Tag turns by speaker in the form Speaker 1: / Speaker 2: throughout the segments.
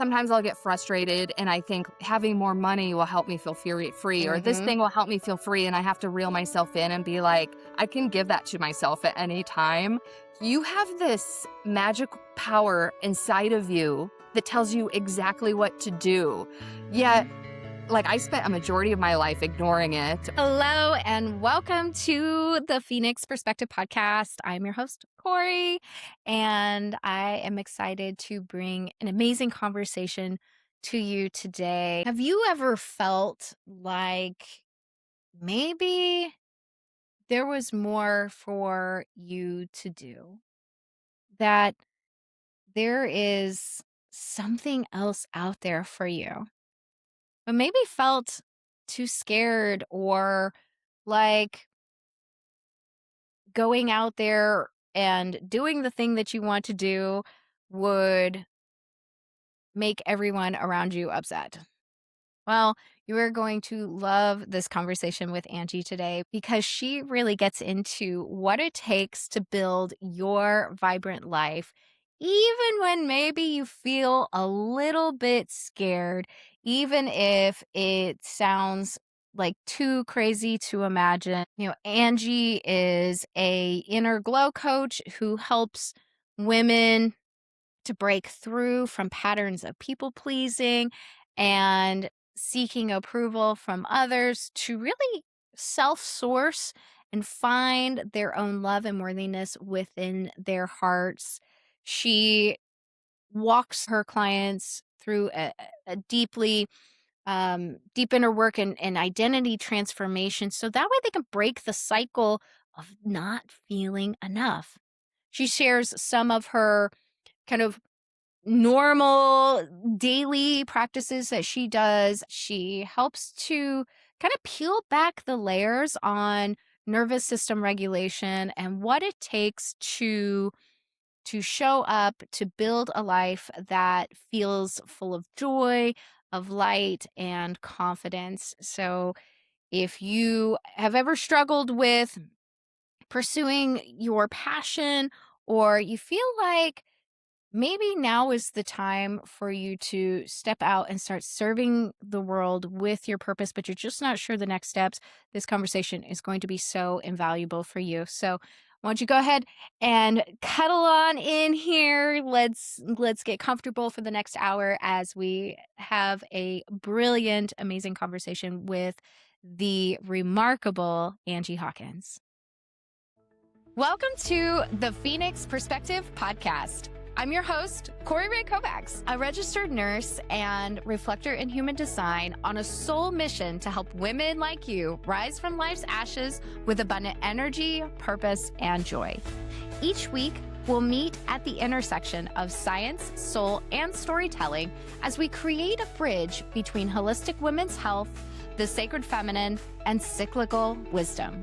Speaker 1: sometimes I'll get frustrated and I think having more money will help me feel free, or this
Speaker 2: Mhm.
Speaker 1: thing will help me feel free. And I have to reel myself in and be like, I can give that to myself at any time. You have this magic power inside of you that tells you exactly what to do. Yet, like, I spent a majority of my life ignoring it.
Speaker 2: Hello and welcome to the Phoenix Perspective Podcast. I'm your host, Corey, and I am excited to bring an amazing conversation to you today. Have you ever felt like maybe there was more for you to do? That there is something else out there for you, but maybe felt too scared or like going out there and doing the thing that you want to do would make everyone around you upset. Well, you are going to love this conversation with Angie today because she really gets into what it takes to build your vibrant life, even when maybe you feel a little bit scared, even if it sounds like too crazy to imagine. Angie is a inner glow coach who helps women to break through from patterns of people pleasing and seeking approval from others to really self source and find their own love and worthiness within their hearts. She walks her clients through a deep inner work and identity transformation so that way they can break the cycle of not feeling enough. She shares some of her kind of normal daily practices that she does. She helps to kind of peel back the layers on nervous system regulation and what it takes to show up to build a life that feels full of joy, of light and confidence. So if you have ever struggled with pursuing your passion, or you feel like maybe now is the time for you to step out and start serving the world with your purpose, but you're just not sure the next steps. This conversation is going to be so invaluable for you. So why don't you go ahead and cuddle on in here? Let's get comfortable for the next hour as we have a brilliant, amazing conversation with the remarkable Angie Hawkins. Welcome to the Phoenix Perspective Podcast. I'm your host, Corey Ray Kovacs, a registered nurse and reflector in human design on a soul mission to help women like you rise from life's ashes with abundant energy, purpose, and joy. Each week, we'll meet at the intersection of science, soul, and storytelling as we create a bridge between holistic women's health, the sacred feminine, and cyclical wisdom.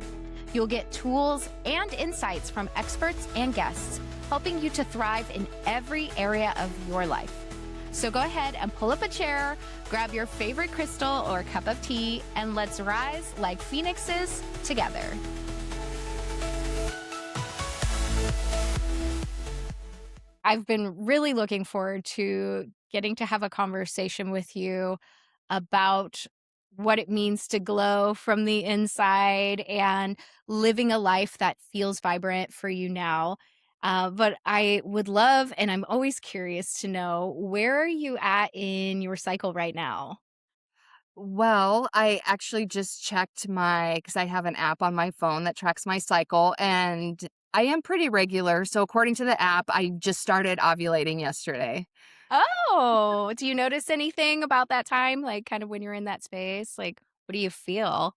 Speaker 2: You'll get tools and insights from experts and guests, helping you to thrive in every area of your life. So go ahead and pull up a chair, grab your favorite crystal or cup of tea, and let's rise like phoenixes together. I've been really looking forward to getting to have a conversation with you about what it means to glow from the inside and living a life that feels vibrant for you now. But I would love, and I'm always curious to know, where are you at in your cycle right now?
Speaker 1: Well, I actually just checked because I have an app on my phone that tracks my cycle, and I am pretty regular. So, according to the app, I just started ovulating yesterday.
Speaker 2: Oh, do you notice anything about that time? Like, kind of when you're in that space? Like, what do you feel?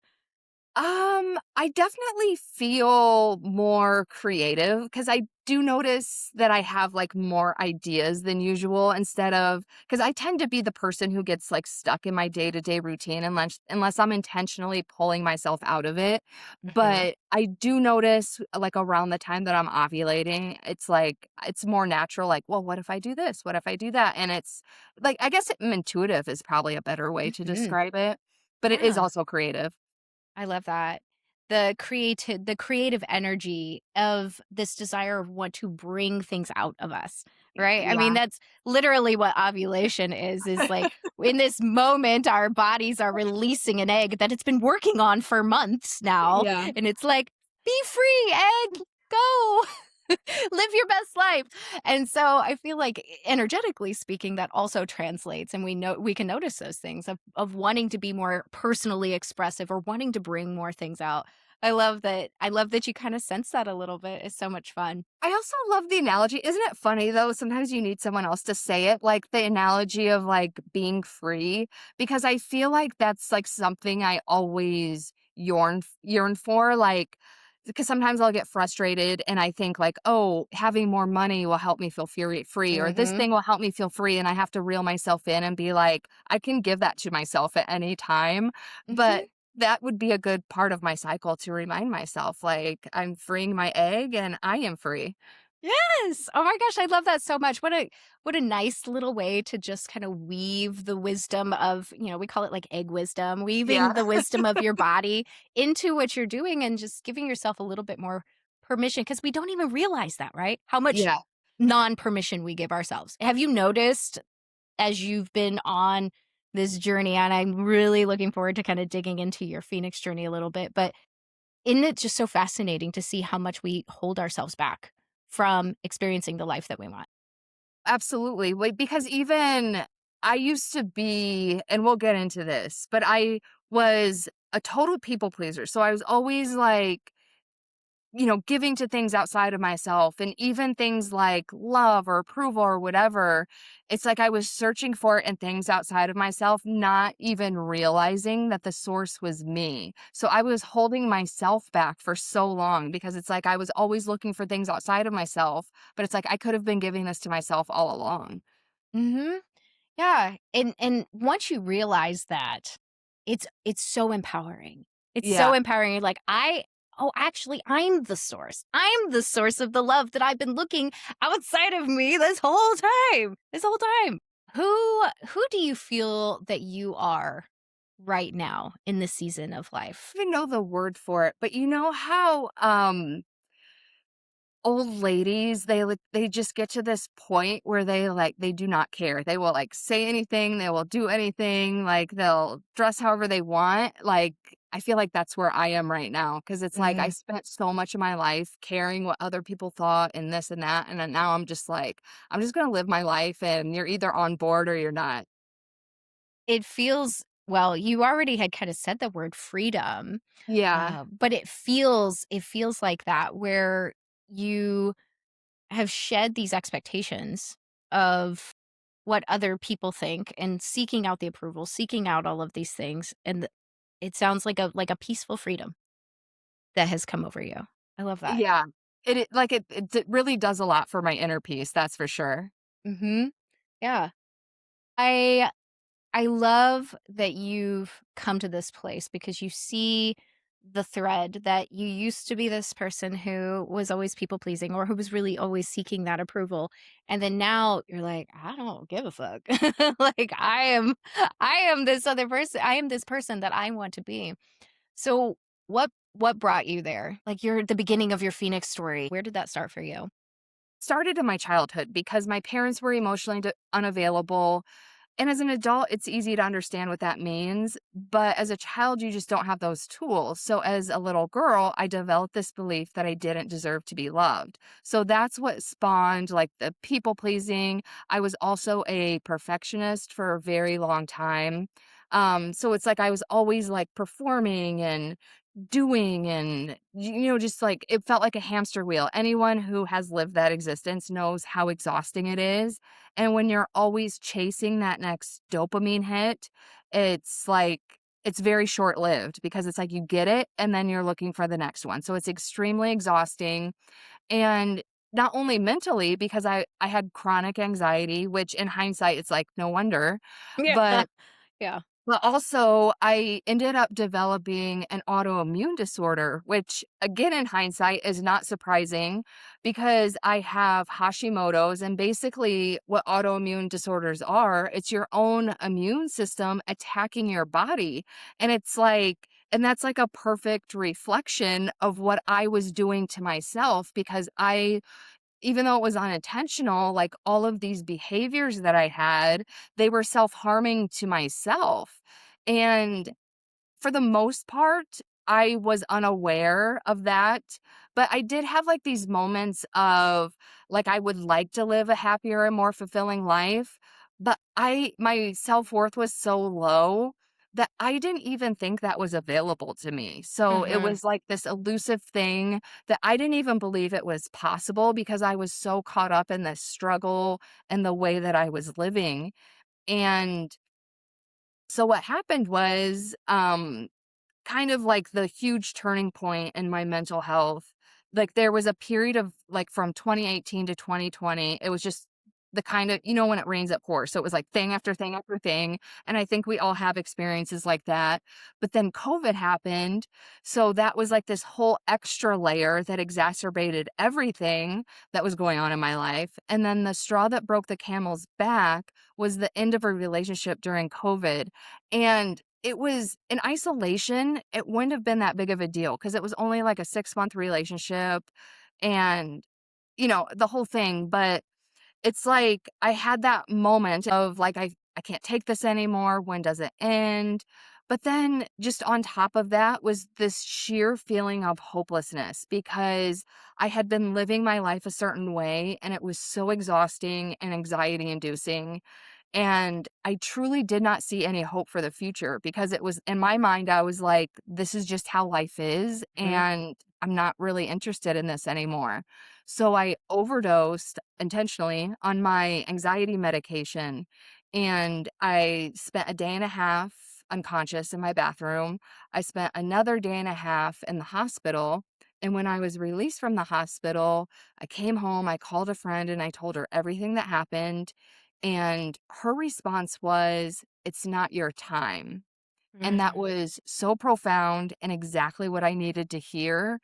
Speaker 1: I definitely feel more creative because I do notice that I have like more ideas than usual instead of because I tend to be the person who gets like stuck in my day-to-day routine unless I'm intentionally pulling myself out of it.
Speaker 2: Mhm.
Speaker 1: But I do notice like around the time that I'm ovulating, it's like it's more natural, like, well, what if I do this? What if I do that? And it's like I guess intuitive is probably a better way to
Speaker 2: Mhm.
Speaker 1: describe it, but it is
Speaker 2: Yeah.
Speaker 1: also creative.
Speaker 2: I love that. the creative energy of this desire of want to bring things out of us, right? I mean,
Speaker 1: Yeah.
Speaker 2: that's literally what ovulation is like in this moment, our bodies are releasing an egg that it's been working on for months now.
Speaker 1: Yeah.
Speaker 2: And it's like, be free, egg, go. Live your best life. And so I feel like energetically speaking, that also translates. And we can notice those things of wanting to be more personally expressive or wanting to bring more things out. I love that you kind of sense that a little bit. It's so much fun.
Speaker 1: I also love the analogy. Isn't it funny though? Sometimes you need someone else to say it, like the analogy of like being free, because I feel like that's like something I always yearn for. Like, because sometimes I'll get frustrated and I think like, oh, having more money will help me feel free, or this
Speaker 2: Mhm.
Speaker 1: thing will help me feel free, and I have to reel myself in and be like, I can give that to myself at any time, but
Speaker 2: Mhm.
Speaker 1: that would be a good part of my cycle to remind myself, like, I'm freeing my egg and I am free.
Speaker 2: Yes. Oh my gosh, I love that so much. What a nice little way to just kind of weave the wisdom of, we call it like egg wisdom, weaving
Speaker 1: Yeah.
Speaker 2: the wisdom of your body into what you're doing and just giving yourself a little bit more permission because we don't even realize that, right? How much
Speaker 1: Yeah.
Speaker 2: non-permission we give ourselves. Have you noticed as you've been on this journey, and I'm really looking forward to kind of digging into your Phoenix journey a little bit, but isn't it just so fascinating to see how much we hold ourselves back from experiencing the life that we want?
Speaker 1: Absolutely. Like, because even I used to be, and we'll get into this, but I was a total people pleaser. So I was always like, giving to things outside of myself, and even things like love or approval or whatever. It's like I was searching for it in things outside of myself, not even realizing that the source was me. So I was holding myself back for so long because it's like I was always looking for things outside of myself, but it's like I could have been giving this to myself all along.
Speaker 2: Mhm. Yeah, and once you realize that, it's so empowering. It's so
Speaker 1: Yeah.
Speaker 2: empowering. You're like, oh, actually, I'm the source. I'm the source of the love that I've been looking outside of me this whole time. This whole time. Who do you feel that you are right now in this season of life?
Speaker 1: I don't even know the word for it, but you know how old ladies, they just get to this point where they do not care. They will, like, say anything, they will do anything, like, they'll dress however they want. Like, I feel like that's where I am right now because it's like I
Speaker 2: Mhm.
Speaker 1: spent so much of my life caring what other people thought and this and that, and then now I'm just like, I'm just gonna live my life, and you're either on board or you're not.
Speaker 2: It feels well, you already had kinda said the word freedom,
Speaker 1: Yeah.
Speaker 2: but it feels like that where you have shed these expectations of what other people think and seeking out the approval, seeking out all of these things, and it sounds like a peaceful freedom that has come over you. I love that.
Speaker 1: Yeah. It really does a lot for my inner peace, that's for sure.
Speaker 2: Mhm. Yeah. I I love that you've come to this place because you see the thread that you used to be this person who was always people pleasing or who was really always seeking that approval. And then now you're like, I don't give a fuck. Like I am this other person. I am this person that I want to be. So what brought you there? Like you're at the beginning of your Phoenix story. Where did that start for you?
Speaker 1: Started in my childhood because my parents were emotionally unavailable. And as an adult, it's easy to understand what that means. But as a child, you just don't have those tools. So as a little girl, I developed this belief that I didn't deserve to be loved. So that's what spawned like the people pleasing. I was also a perfectionist for a very long time. So it's like I was always like performing and doing, and just like it felt like a hamster wheel. Anyone who has lived that existence knows how exhausting it is, and when you're always chasing that next dopamine hit, it's like it's very short-lived because it's like you get it and then you're looking for the next one. So it's extremely exhausting, and not only mentally because I had chronic anxiety, which in hindsight it's like no wonder,
Speaker 2: Yeah.
Speaker 1: but
Speaker 2: Yeah.
Speaker 1: also, I ended up developing an autoimmune disorder, which again, in hindsight, is not surprising because I have Hashimoto's. And basically, what autoimmune disorders are, it's your own immune system attacking your body. And it's like, And that's like a perfect reflection of what I was doing to myself because even though it was unintentional, like all of these behaviors that I had, they were self-harming to myself. And for the most part, I was unaware of that, but I did have, like, these moments of, like, I would like to live a happier and more fulfilling life, but my self-worth was so low that I didn't even think that was available to me. So, it
Speaker 2: Mhm.
Speaker 1: was like this elusive thing that I didn't even believe it was possible because I was so caught up in this struggle and the way that I was living, and so what happened was, kind of like the huge turning point in my mental health. Like there was a period of like from 2018 to 2020, it was just the kind of, when it rains it pours. So it was like thing after thing after thing. And I think we all have experiences like that. But then COVID happened. So that was like this whole extra layer that exacerbated everything that was going on in my life. And then the straw that broke the camel's back was the end of a relationship during COVID. And it was in isolation, it wouldn't have been that big of a deal because it was only like a 6-month relationship and, the whole thing, but it's like I had that moment of like, I can't take this anymore, when does it end? But then just on top of that was this sheer feeling of hopelessness because I had been living my life a certain way and it was so exhausting and anxiety inducing. And I truly did not see any hope for the future because it was in my mind, I was like, this is just how life is.
Speaker 2: Mhm.
Speaker 1: And I'm not really interested in this anymore. So I overdosed intentionally on my anxiety medication. And I spent a day and a half unconscious in my bathroom. I spent another day and a half in the hospital. And when I was released from the hospital, I came home, I called a friend, and I told her everything that happened. And her response was, "It's not your time." And that
Speaker 2: Mm.
Speaker 1: was so profound and exactly what I needed to hear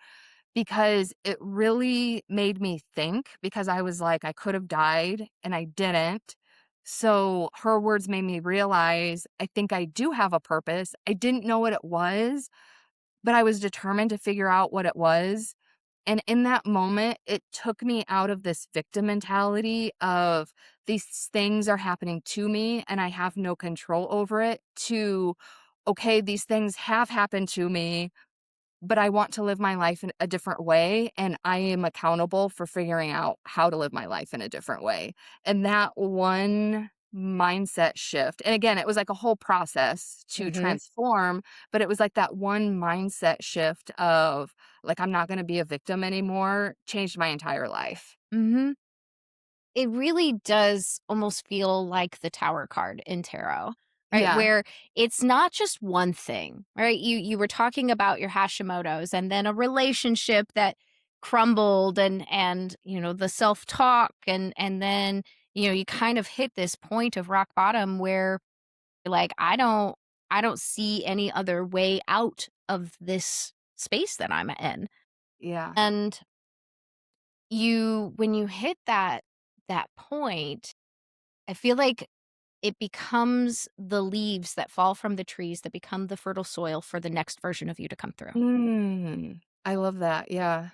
Speaker 1: because it really made me think because I was like, I could have died and I didn't. So her words made me realize I think I do have a purpose. I didn't know what it was, but I was determined to figure out what it was. And in that moment, it took me out of this victim mentality of these things are happening to me and I have no control over it to, okay, these things have happened to me, but I want to live my life in a different way, and I am accountable for figuring out how to live my life in a different way. And that one mindset shift, and again, it was like a whole process to
Speaker 2: Mhm.
Speaker 1: transform, but it was like that one mindset shift of, like, I'm not gonna be a victim anymore, changed my entire life.
Speaker 2: Mhm. It really does almost feel like the Tower card in tarot, right?
Speaker 1: Yeah,
Speaker 2: Where it's not just one thing, right? You were talking about your Hashimoto's and then a relationship that crumbled and the self-talk and then you kind of hit this point of rock bottom where you're like I don't see any other way out of this space that I'm in.
Speaker 1: yeah.
Speaker 2: And you when you hit that point, I feel like it becomes the leaves that fall from the trees that become the fertile soil for the next version of you to come through.
Speaker 1: I love that, yeah,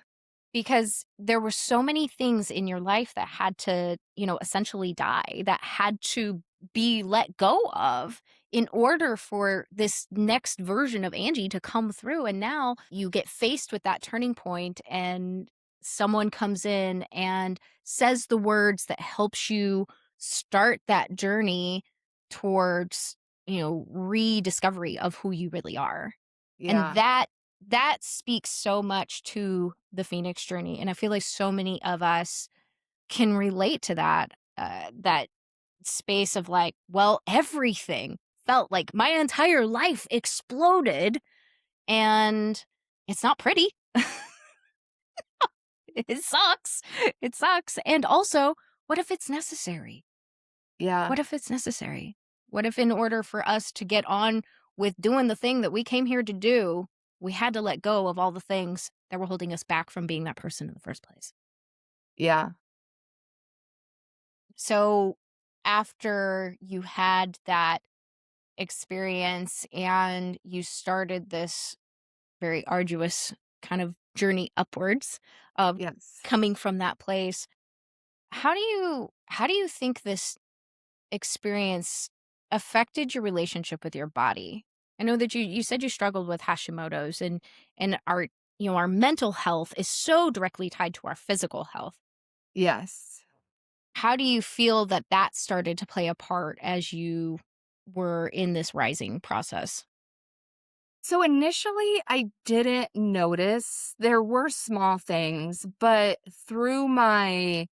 Speaker 2: Because there were so many things in your life that had to essentially die, that had to be let go of in order for this next version of Angie to come through. And now you get faced with that turning point and someone comes in and says the words that helps you start that journey towards rediscovery of who you really are. And
Speaker 1: yeah.
Speaker 2: that speaks so much to the Phoenix journey, and I feel like so many of us can relate to that space of like, well, everything felt like my entire life exploded, and it's not pretty. It sucks. It sucks, and also, what if it's necessary?
Speaker 1: Yeah,
Speaker 2: What if it's necessary? What if in order for us to get on with doing the thing that we came here to do, we had to let go of all the things that were holding us back from being that person in the first place?
Speaker 1: yeah.
Speaker 2: So, after you had that experience and you started this very arduous kind of journey upwards of
Speaker 1: Yes.
Speaker 2: coming from that place. How do you think this experience affected your relationship with your body? I know that you said you struggled with Hashimoto's, and our mental health is so directly tied to our physical health.
Speaker 1: Yes.
Speaker 2: How do you feel that that started to play a part as you were in this rising process?
Speaker 1: So initially, I didn't notice. There were small things, but through my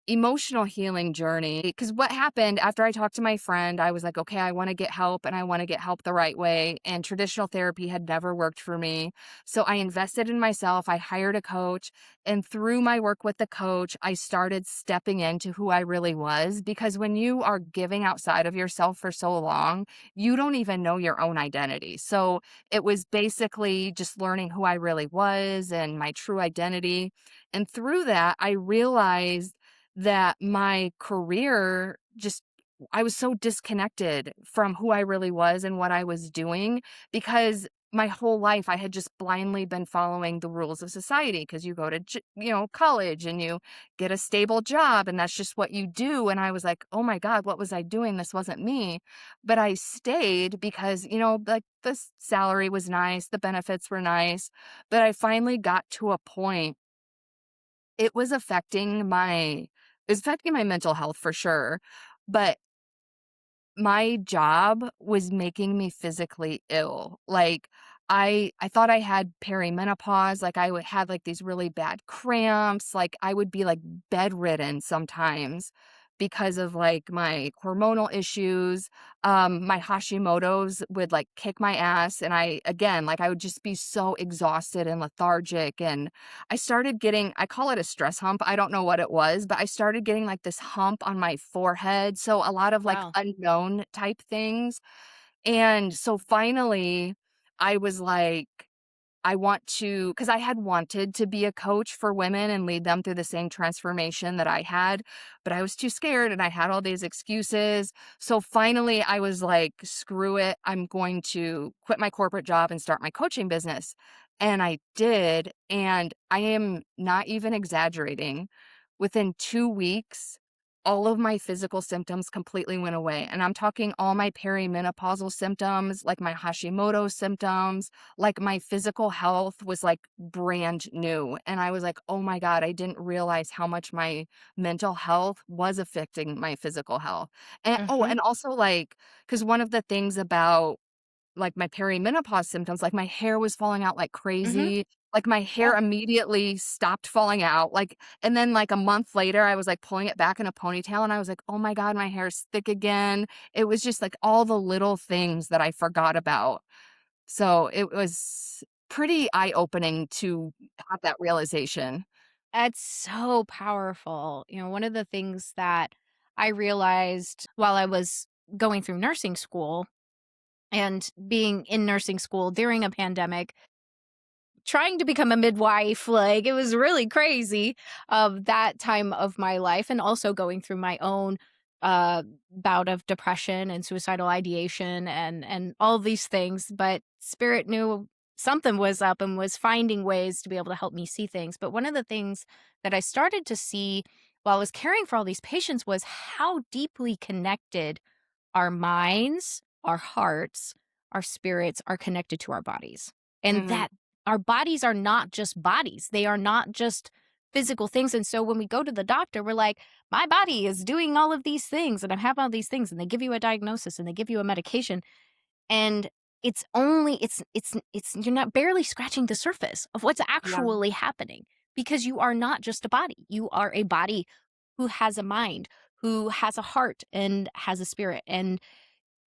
Speaker 1: emotional healing journey, because what happened after I talked to my friend, I was like, okay, I want to get help and I want to get help the right way. And traditional therapy had never worked for me. So I invested in myself. I hired a coach. And through my work with the coach, I started stepping into who I really was. Because when you are giving outside of yourself for so long, you don't even know your own identity. So it was basically just learning who I really was and my true identity. And through that, I realized that my career just I was so disconnected from who I really was and what I was doing because my whole life I had just blindly been following the rules of society because you go to college and you get a stable job and that's just what you do and I was like, "Oh my god, what was I doing? This wasn't me." But I stayed because, like the salary was nice, the benefits were nice, but I finally got to a point it was affecting my it's affecting my mental health for sure, but my job was making me physically ill. Like, I thought I had perimenopause, like, I would had, like, these really bad cramps, like, I would be, like, bedridden sometimes because of, like, my hormonal issues. My Hashimoto's would, like, kick my ass, and I would just be so exhausted and lethargic, and I started getting I call it a stress hump, I don't know what it was, but I started getting, like, this hump on my forehead, so a lot of, like,
Speaker 2: Wow.
Speaker 1: unknown type things, and so finally, I was like, I want to, because I had wanted to be a coach for women and lead them through the same transformation that I had, but I was too scared and I had all these excuses. So finally, I was like, screw it. I'm going to quit my corporate job and start my coaching business. And I did. And I am not even exaggerating. Within 2 weeks, all of my physical symptoms completely went away. And I'm talking all my perimenopausal symptoms, like my Hashimoto symptoms, like, my physical health was, like, brand new, and I was like, "Oh my god, I didn't realize how much my mental health was affecting my physical health."
Speaker 2: Mhm.
Speaker 1: And also, like, because one of the things about, like, my perimenopause symptoms, like, my hair was falling out like
Speaker 2: Mhm.
Speaker 1: crazy, like, my hair
Speaker 2: Yeah.
Speaker 1: immediately stopped falling out, like and then, like, a month later, I was, like, pulling it back in a ponytail, and I was like, "Oh my god, my hair's thick again." It was just, like, all the little things that I forgot about. So, it was pretty eye-opening to have that realization.
Speaker 2: That's so powerful. One of the things that I realized while I was going through nursing school and being in nursing school during a pandemic, trying to become a midwife, like, it was really crazy of that time of my life, and also going through my own, bout of depression and suicidal ideation and all these things, but spirit knew something was up and was finding ways to be able to help me see things. But one of the things that I started to see while I was caring for all these patients was how deeply connected our minds, our hearts, our spirits are connected to our bodies. And
Speaker 1: Mhm.
Speaker 2: that our bodies are not just bodies. They are not just physical things. And so when we go to the doctor, we're like, my body is doing all of these things and I'm having all these things. And they give you a diagnosis and they give you a medication. And it's you're not barely scratching the surface of what's
Speaker 1: Yeah,
Speaker 2: actually happening because you are not just a body. You are a body who has a mind, who has a heart and has a spirit. And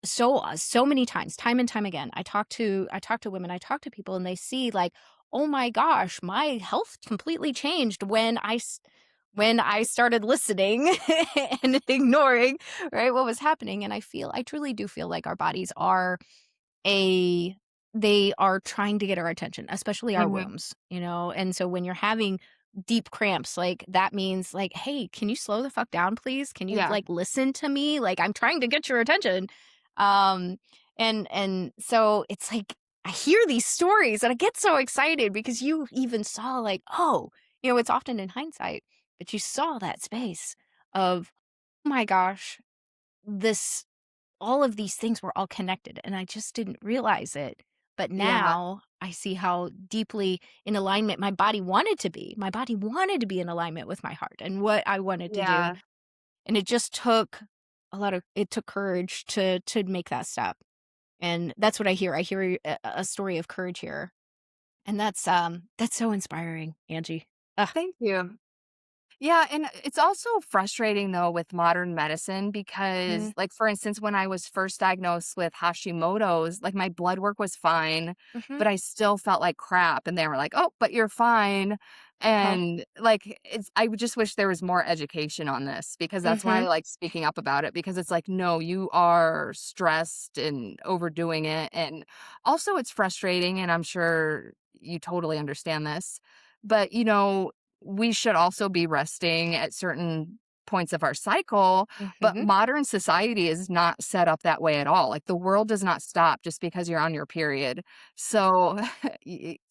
Speaker 2: so many times, time and time again, I talk to women, I talk to people and they see like, "Oh my gosh, my health completely changed when I started listening and ignoring, right, what was happening." And I truly do feel like our bodies are a they are trying to get our attention, especially our
Speaker 1: mhm,
Speaker 2: wombs. And so when you're having deep cramps, like, that means, like, "Hey, can you slow the fuck down, please? Can you,
Speaker 1: yeah,
Speaker 2: like, listen to me? Like, I'm trying to get your attention." Um, and so it's like I hear these stories and I get so excited because you even saw like, oh, it's often in hindsight, but you saw that space of, oh my gosh, this all of these things were all connected and I just didn't realize it. But
Speaker 1: Yeah.
Speaker 2: now I see how deeply in alignment my body wanted to be. My body wanted to be in alignment with my heart and what I wanted to do.
Speaker 1: Yeah.
Speaker 2: And it just took it took courage to make that step. And that's what I hear. I hear a story of courage here. And that's so inspiring, Angie. Ugh.
Speaker 1: Thank you. Yeah, and it's also frustrating though with modern medicine
Speaker 2: Mhm,
Speaker 1: because like for instance when I was first diagnosed with Hashimoto's, like my blood work was fine,
Speaker 2: mhm.
Speaker 1: but I still felt like crap and they were like, "Oh, but you're fine."
Speaker 2: Uh-huh.
Speaker 1: And like I would just wish there was more education on this because that's why I
Speaker 2: Mhm,
Speaker 1: like speaking up about it because it's like, "No, you are stressed and overdoing it." And also it's frustrating and I'm sure you totally understand this. But we should also be resting at certain points of our cycle, but
Speaker 2: mhm,
Speaker 1: modern society is not set up that way at all. Like the world does not stop just because you're on your period. So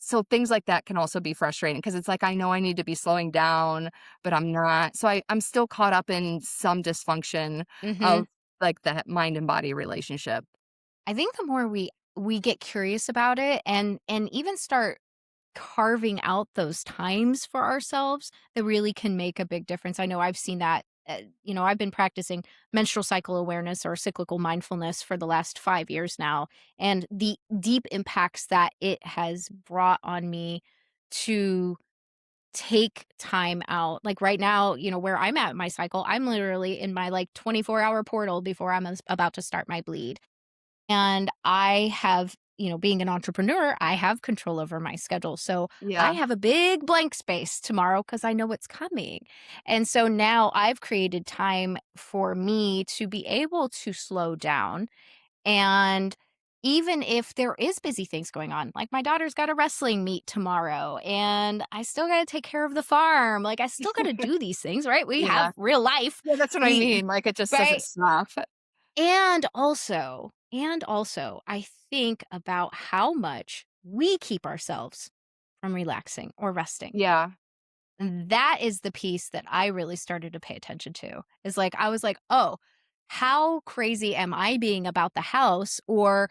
Speaker 1: so things like that can also be frustrating because it's like I know I need to be slowing down, but I'm not. So I'm still caught up in some dysfunction
Speaker 2: mhm.
Speaker 1: of like that mind and body relationship.
Speaker 2: I think the more we get curious about it and even start carving out those times for ourselves that really can make a big difference. I know I've seen that. I've been practicing menstrual cycle awareness or cyclical mindfulness for the last 5 years now, and the deep impacts that it has brought on me to take time out. Like right now, where I'm at in my cycle, I'm literally in my like 24-hour portal before about to start my bleed. And I have, being an entrepreneur, I have control over my schedule. So I
Speaker 1: Yeah.
Speaker 2: have a big blank space tomorrow because I know it's coming. And so now I've created time for me to be able to slow down. And even if there is busy things going on, like my daughter's got a wrestling meet tomorrow and I still got to take care of the farm. Like I still got to do these things, right? We have
Speaker 1: Yeah.
Speaker 2: real life.
Speaker 1: Yeah, that's what I
Speaker 2: We
Speaker 1: mean. Like it just doesn't
Speaker 2: right
Speaker 1: stop.
Speaker 2: and also, I think about how much we keep ourselves from relaxing or resting.
Speaker 1: Yeah.
Speaker 2: And that is the piece that I really started to pay attention to. Is like I was like, "Oh, how crazy am I being about the house?" Or,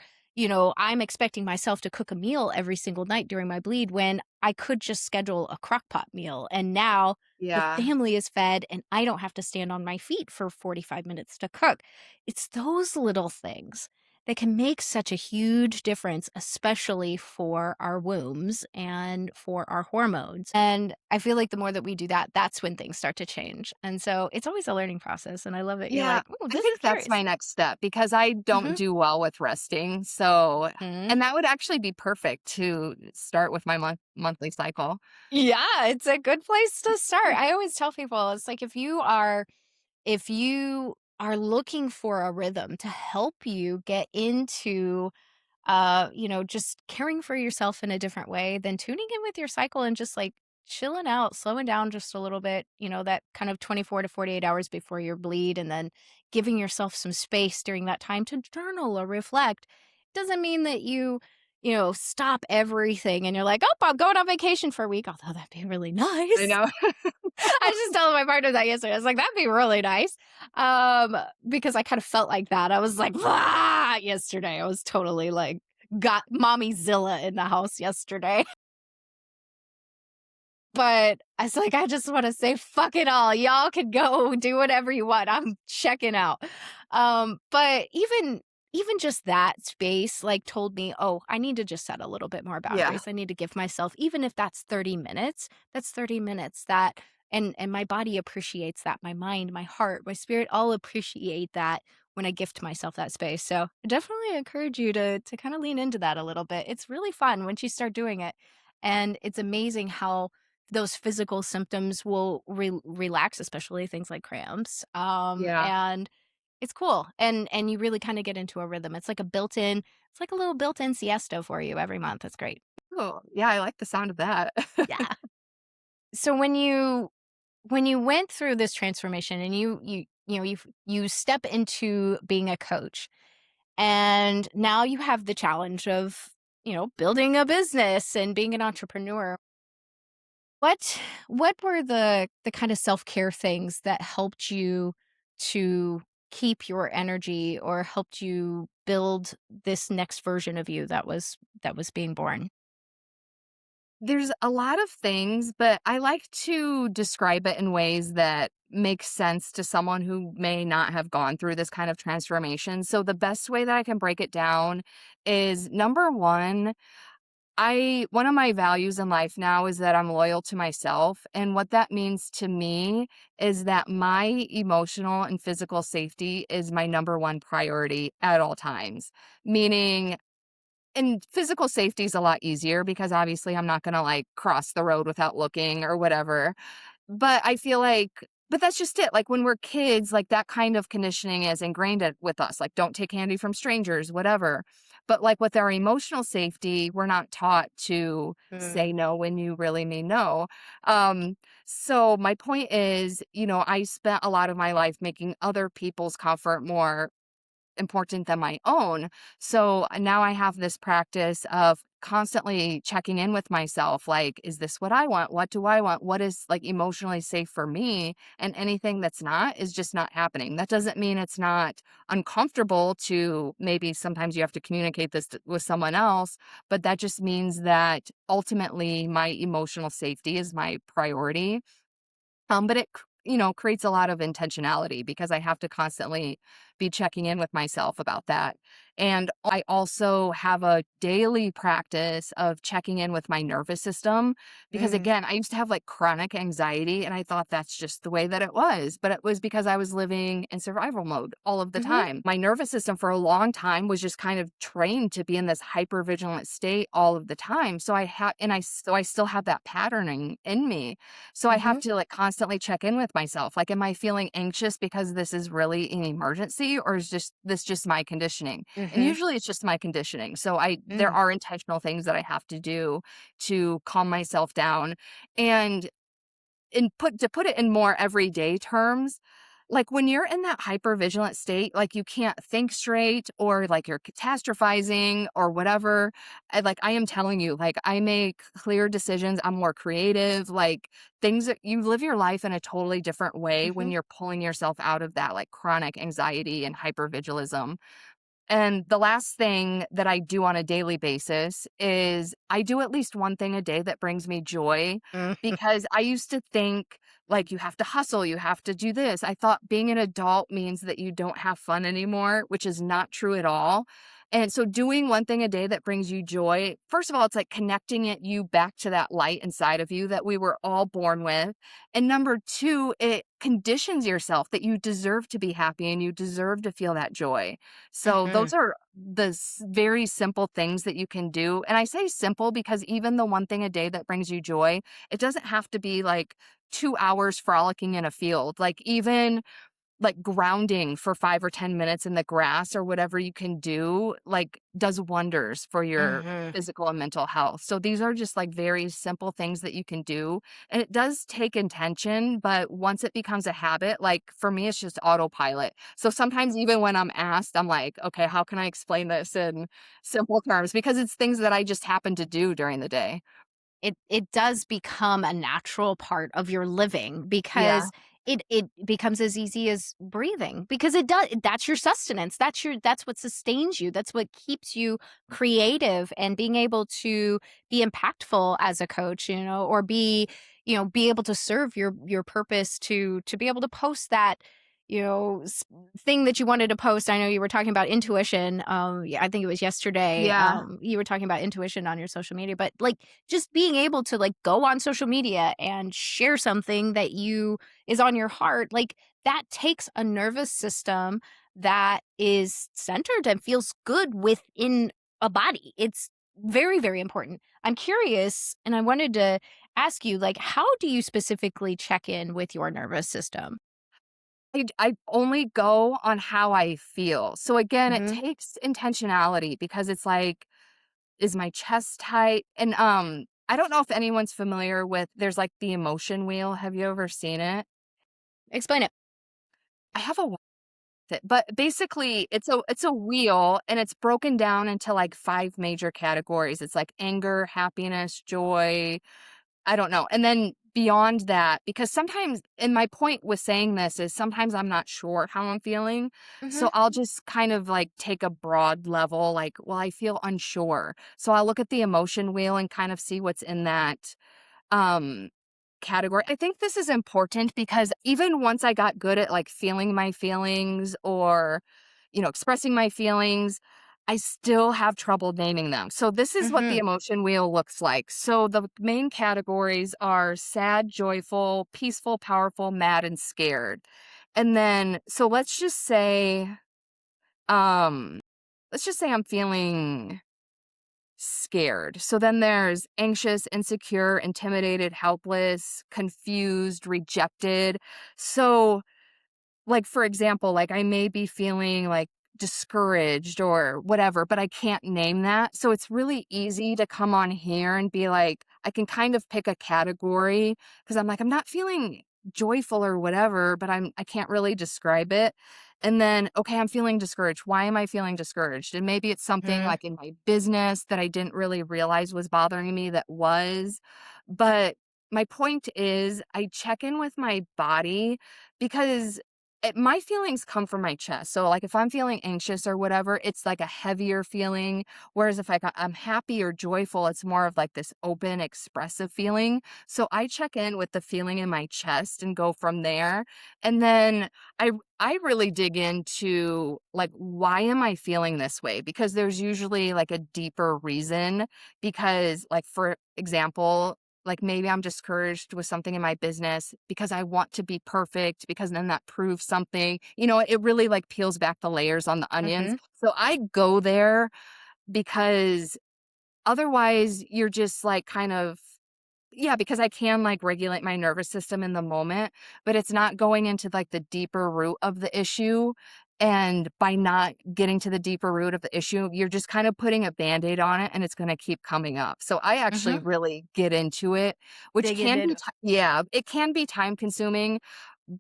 Speaker 2: I'm expecting myself to cook a meal every single night during my bleed when I could just schedule a crock pot meal. And now the
Speaker 1: Yeah.
Speaker 2: family is fed and I don't have to stand on my feet for 45 minutes to cook. It's those little things that can make such a huge difference, especially for our wombs and for our hormones. And I feel like the more that we do that, that's when things start to change. And so it's always a learning process. And I love it. You're
Speaker 1: Yeah,
Speaker 2: like, oh,
Speaker 1: I
Speaker 2: this is
Speaker 1: think that's
Speaker 2: curious.
Speaker 1: my next step because I don't
Speaker 2: Hmm.
Speaker 1: do well with resting. So,
Speaker 2: Hmm.
Speaker 1: and that would actually be perfect to start with my monthly cycle.
Speaker 2: Yeah, it's a good place to start. I always tell people it's like if you are looking for a rhythm to help you get into just caring for yourself in a different way, then tuning in with your cycle and just like chilling out, slowing down just a little bit, that kind of 24 to 48 hours before your bleed, and then giving yourself some space during that time to journal or reflect. Doesn't mean that stop everything and you're like, oh, I'm going on vacation for a week, although that'd be really
Speaker 1: I
Speaker 2: nice.
Speaker 1: know.
Speaker 2: I just told my partner that yesterday. I was like, that'd be really nice. Because I kind of felt like that. I was like, yesterday. I was totally like, got mommy Zilla in the house yesterday. But I was like, I just want to say, fuck it all. Y'all can go do whatever you want. I'm checking out. But even just that space like told me, oh, I need to just set a little bit more
Speaker 1: Yeah.
Speaker 2: boundaries. I need to give myself, even if that's 30 minutes, that's 30 minutes that and my body appreciates that. My mind, my heart, my spirit all appreciate that when I gift myself that space. So I definitely encourage you to kind of lean into that a little bit. It's really fun once you start doing it. And it's amazing how those physical symptoms will relax, especially things like cramps.
Speaker 1: Yeah.
Speaker 2: And it's cool. And you really kind of get into a rhythm. It's like a little built-in siesta for you every month. It's great.
Speaker 1: Oh, yeah. I like the sound of that.
Speaker 2: Yeah. So when you went through this transformation and you step into being a coach and now you have the challenge of building a business and being an entrepreneur. What were the kind of self-care things that helped you to keep your energy or helped you build this next version of you that was being born?
Speaker 1: There's a lot of things, but I like to describe it in ways that make sense to someone who may not have gone through this kind of transformation. So the best way that I can break it down is number 1, I one of my values in life now is that I'm loyal to myself, and what that means to me is that my emotional and physical safety is my number 1 priority at all times. Meaning, and physical safety is a lot easier because obviously I'm not gonna, like, cross the road without looking or whatever. But I feel like but that's just it, like, when we're kids, like, that kind of conditioning is ingrained with us, like, "Don't take candy from strangers," whatever. But, like, with our emotional safety, we're not taught to
Speaker 2: Mm.
Speaker 1: say no when you really mean no. Um, so my point is, I spent a lot of my life making other people's comfort more important than my own. So now I have this practice of constantly checking in with myself like, is this what I want? What do I want? What is like emotionally safe for me? And anything that's not is just not happening. That doesn't mean it's not uncomfortable to maybe sometimes you have to communicate this with someone else, but that just means that ultimately my emotional safety is my priority. But it creates a lot of intentionality because I have to constantly be checking in with myself about that. And I also have a daily practice of checking in with my nervous system because,
Speaker 2: Mm.
Speaker 1: again, I used to have like chronic anxiety and I thought that's just the way that it was. But it was because I was living in survival mode all of the
Speaker 2: Mhm.
Speaker 1: time. My nervous system for a long time was just kind of trained to be in this hyper vigilant state all of the time. So I still have that patterning in me, so I have
Speaker 2: Mhm.
Speaker 1: to, like, constantly check in with myself, like, am I feeling anxious because this is really an emergency, or is just my conditioning? And
Speaker 2: Mhm.
Speaker 1: usually it's just my conditioning, so there
Speaker 2: Mm.
Speaker 1: are intentional things that I have to do to calm myself down, and to put it in more everyday terms, like, when you're in that hypervigilant state, like, you can't think straight or, like, you're catastrophizing or whatever, I am telling you, like, I make clear decisions, I'm more creative, like, things that you live your life in a totally different way when
Speaker 2: Mhm.
Speaker 1: you're pulling yourself out of that, like, chronic anxiety and hypervigilism. And the last thing that I do on a daily basis is I do at least one thing a day that brings me joy
Speaker 2: Mm.
Speaker 1: because I used to think like you have to hustle, you have to do this. I thought being an adult means that you don't have fun anymore, which is not true at all. And so doing one thing a day that brings you joy, first of all, it's like connecting you back to that light inside of you that we were all born with. And number 2, it conditions yourself that you deserve to be happy and you deserve to feel that joy. So
Speaker 2: Mhm.
Speaker 1: those are the very simple things that you can do. And I say simple because even the one thing a day that brings you joy, it doesn't have to be like 2 hours frolicking in a field. Like even like grounding for 5 or 10 minutes in the grass or whatever you can do, like does wonders for your
Speaker 2: Mhm.
Speaker 1: physical and mental health. So these are just like very simple things that you can do. And it does take intention, but once it becomes a habit, like for me, it's just autopilot. So sometimes even when I'm asked, I'm like, okay, how can I explain this in simple terms? Because it's things that I just happen to do during the day.
Speaker 2: It does become a natural part of your living
Speaker 1: Yeah.
Speaker 2: because it becomes as easy as breathing because it does that's your sustenance. That's what sustains you. That's what keeps you creative and being able to be impactful as a coach, or be able to serve your purpose to be able to post that thing that you wanted to post. I know you were talking about intuition. Yeah, I think it was yesterday.
Speaker 1: Yeah.
Speaker 2: You were talking about intuition on your social media, but like just being able to like go on social media and share something that you is on your heart, like that takes a nervous system that is centered and feels good within a body. It's very, very important. I'm curious, and I wanted to ask you, like, how do you specifically check in with your nervous system?
Speaker 1: I only go on how I feel. So again, it
Speaker 2: Mhm.
Speaker 1: takes intentionality because it's like, is my chest tight? And I don't know if anyone's familiar with there's like the emotion wheel. Have you ever seen it?
Speaker 2: Explain it.
Speaker 1: I have a But basically, it's a wheel, and it's broken down into, like, 5 major categories. It's like anger, happiness, joy, I don't know, and then beyond that, because sometimes, and my point with saying this is sometimes I'm not sure how I'm feeling,
Speaker 2: Mhm.
Speaker 1: so I'll just kind of, like, take a broad level, like, "Well, I feel unsure." So I'll look at the emotion wheel and kind of see what's in that um, category. I think this is important because even once I got good at, like, feeling my feelings or, expressing my feelings, I still have trouble naming them. So this is what the
Speaker 2: Mhm.
Speaker 1: emotion wheel looks like. So the main categories are sad, joyful, peaceful, powerful, mad, and scared. And then so um let's just say I'm feeling scared. So then there's anxious, insecure, intimidated, helpless, confused, rejected. So, like, for example, like, I may be feeling, like, discouraged or whatever, but I can't name that. So it's really easy to come on here and be like, I can kind of pick a category because 'cause I'm like, I'm not feeling joyful or whatever, but I can't really describe it. And then, okay, I'm feeling discouraged. Why am I feeling discouraged? And maybe it's something
Speaker 2: Mhm.
Speaker 1: like in my business that I didn't really realize was bothering me that was. But my point is I check in with my body because my feelings come from my chest. So, like, if I'm feeling anxious or whatever, it's like a heavier feeling. Whereas if I'm happy or joyful, it's more of like this open, expressive feeling. So I check in with the feeling in my chest and go from there. And then I really dig into, like, why am I feeling this way? Because there's usually like a deeper reason. Because, like, for example, like, maybe I'm discouraged with something in my business because I want to be perfect because then that proves something. It really, like, peels back the layers on the onions.
Speaker 2: Mhm.
Speaker 1: So I go there because otherwise you're just, like, kind of, yeah, because I can, like, regulate my nervous system in the moment, but it's not going into, like, the deeper root of the issue, and by not getting to the deeper root of the issue, you're just kind of putting a Band-Aid on it, and it's gonna keep coming up. So I actually
Speaker 2: Mhm.
Speaker 1: really get into it, which
Speaker 2: Dig
Speaker 1: can
Speaker 2: into
Speaker 1: be
Speaker 2: it.
Speaker 1: ti yeah, it can be time consuming,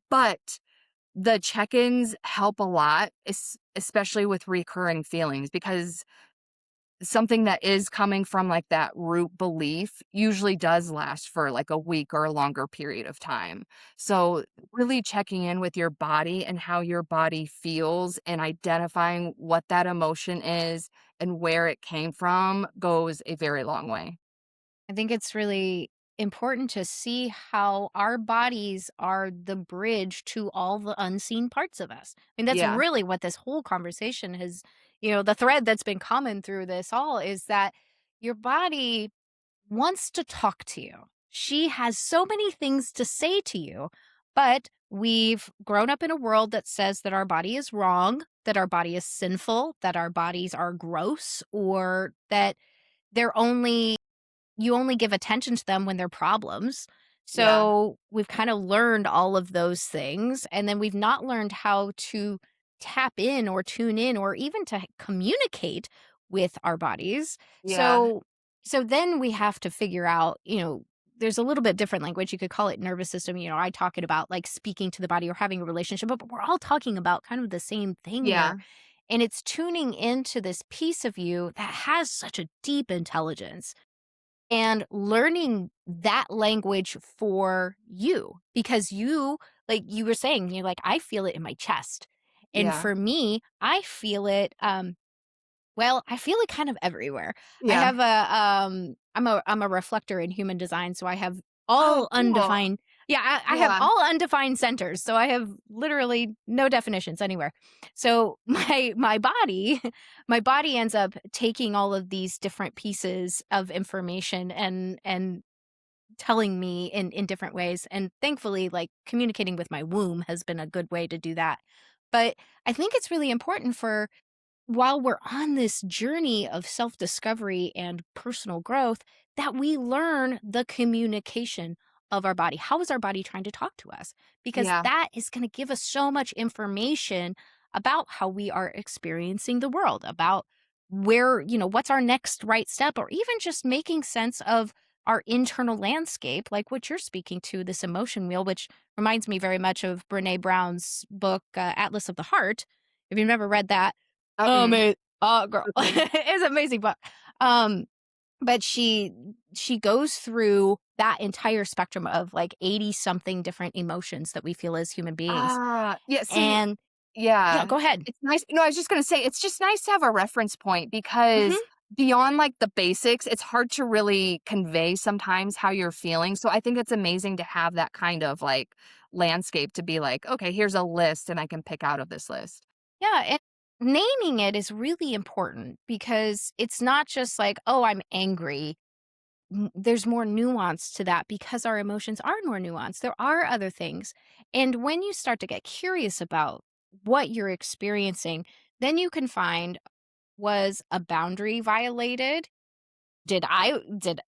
Speaker 1: but the check-ins help a lot, especially with recurring feelings, because something that is coming from, like, that root belief usually does last for, like, a week or a longer period of time. So, really checking in with your body and how your body feels and identifying what that emotion is and where it came from goes a very long way.
Speaker 2: I think it's really important to see how our bodies are the bridge to all the unseen parts of us. I mean, that's
Speaker 1: Yeah,
Speaker 2: really what this whole conversation has, the thread that's been common through this all is that your body wants to talk to you. She has so many things to say to you, but we've grown up in a world that says that our body is wrong, that our body is sinful, that our bodies are gross, or that they're only you only give attention to them when they're problems.
Speaker 1: yeah,
Speaker 2: So we've kind of learned all of those things. And then we've not learned how to tap in or tune in or even to communicate with our bodies.
Speaker 1: yeah,
Speaker 2: So then we have to figure out, there's a little bit different language. You could call it nervous system. I talk it about like speaking to the body or having a relationship, but we're all talking about kind of the same thing here.
Speaker 1: yeah,
Speaker 2: And it's tuning into this piece of you that has such a deep intelligence and learning that language for you because like you were saying, you're like, I feel it in my chest. And
Speaker 1: yeah,
Speaker 2: for me, I feel it, well, I feel it kind of everywhere. I
Speaker 1: yeah.
Speaker 2: have I'm a reflector in human design, so I have
Speaker 1: Oh,
Speaker 2: all
Speaker 1: cool.
Speaker 2: undefined. Yeah, I have
Speaker 1: Yeah,
Speaker 2: all undefined centers. So I have literally no definitions anywhere. So my body, my body ends up taking all of these different pieces of information and telling me in different ways. And thankfully, like communicating with my womb has been a good way to do that. But I think it's really important for while we're on this journey of self discovery and personal growth, that we learn the communication of our body. How is our body trying to talk to us? Because
Speaker 1: yeah,
Speaker 2: that is going to give us so much information about how we are experiencing the world, about what's our next right step, or even just making sense of our internal landscape, like what you're speaking to, this emotion wheel, which reminds me very much of Brene Brown's book, Atlas of the Heart, If you've never read that,
Speaker 1: Mm.
Speaker 2: oh, girl,
Speaker 1: Okay.
Speaker 2: it's an amazing book. Um, but she goes through that entire spectrum of, like, 80 something different emotions that we feel as human beings,
Speaker 1: Yeah, see,
Speaker 2: and yeah,
Speaker 1: yeah.
Speaker 2: go ahead.
Speaker 1: It's nice no, I was just gonna say, it's just nice to have a reference point because
Speaker 2: Mhm.
Speaker 1: beyond, like, the basics, it's hard to really convey sometimes how you're feeling, so I think it's amazing to have that kind of, like, landscape to be like, "Okay, here's a list, and I can pick out of this list."
Speaker 2: Yeah, and naming it is really important because it's not just like, "Oh, I'm angry." There's more nuance to that because our emotions are more nuanced. There are other things. And when you start to get curious about what you're experiencing, then you can find, was a boundary violated?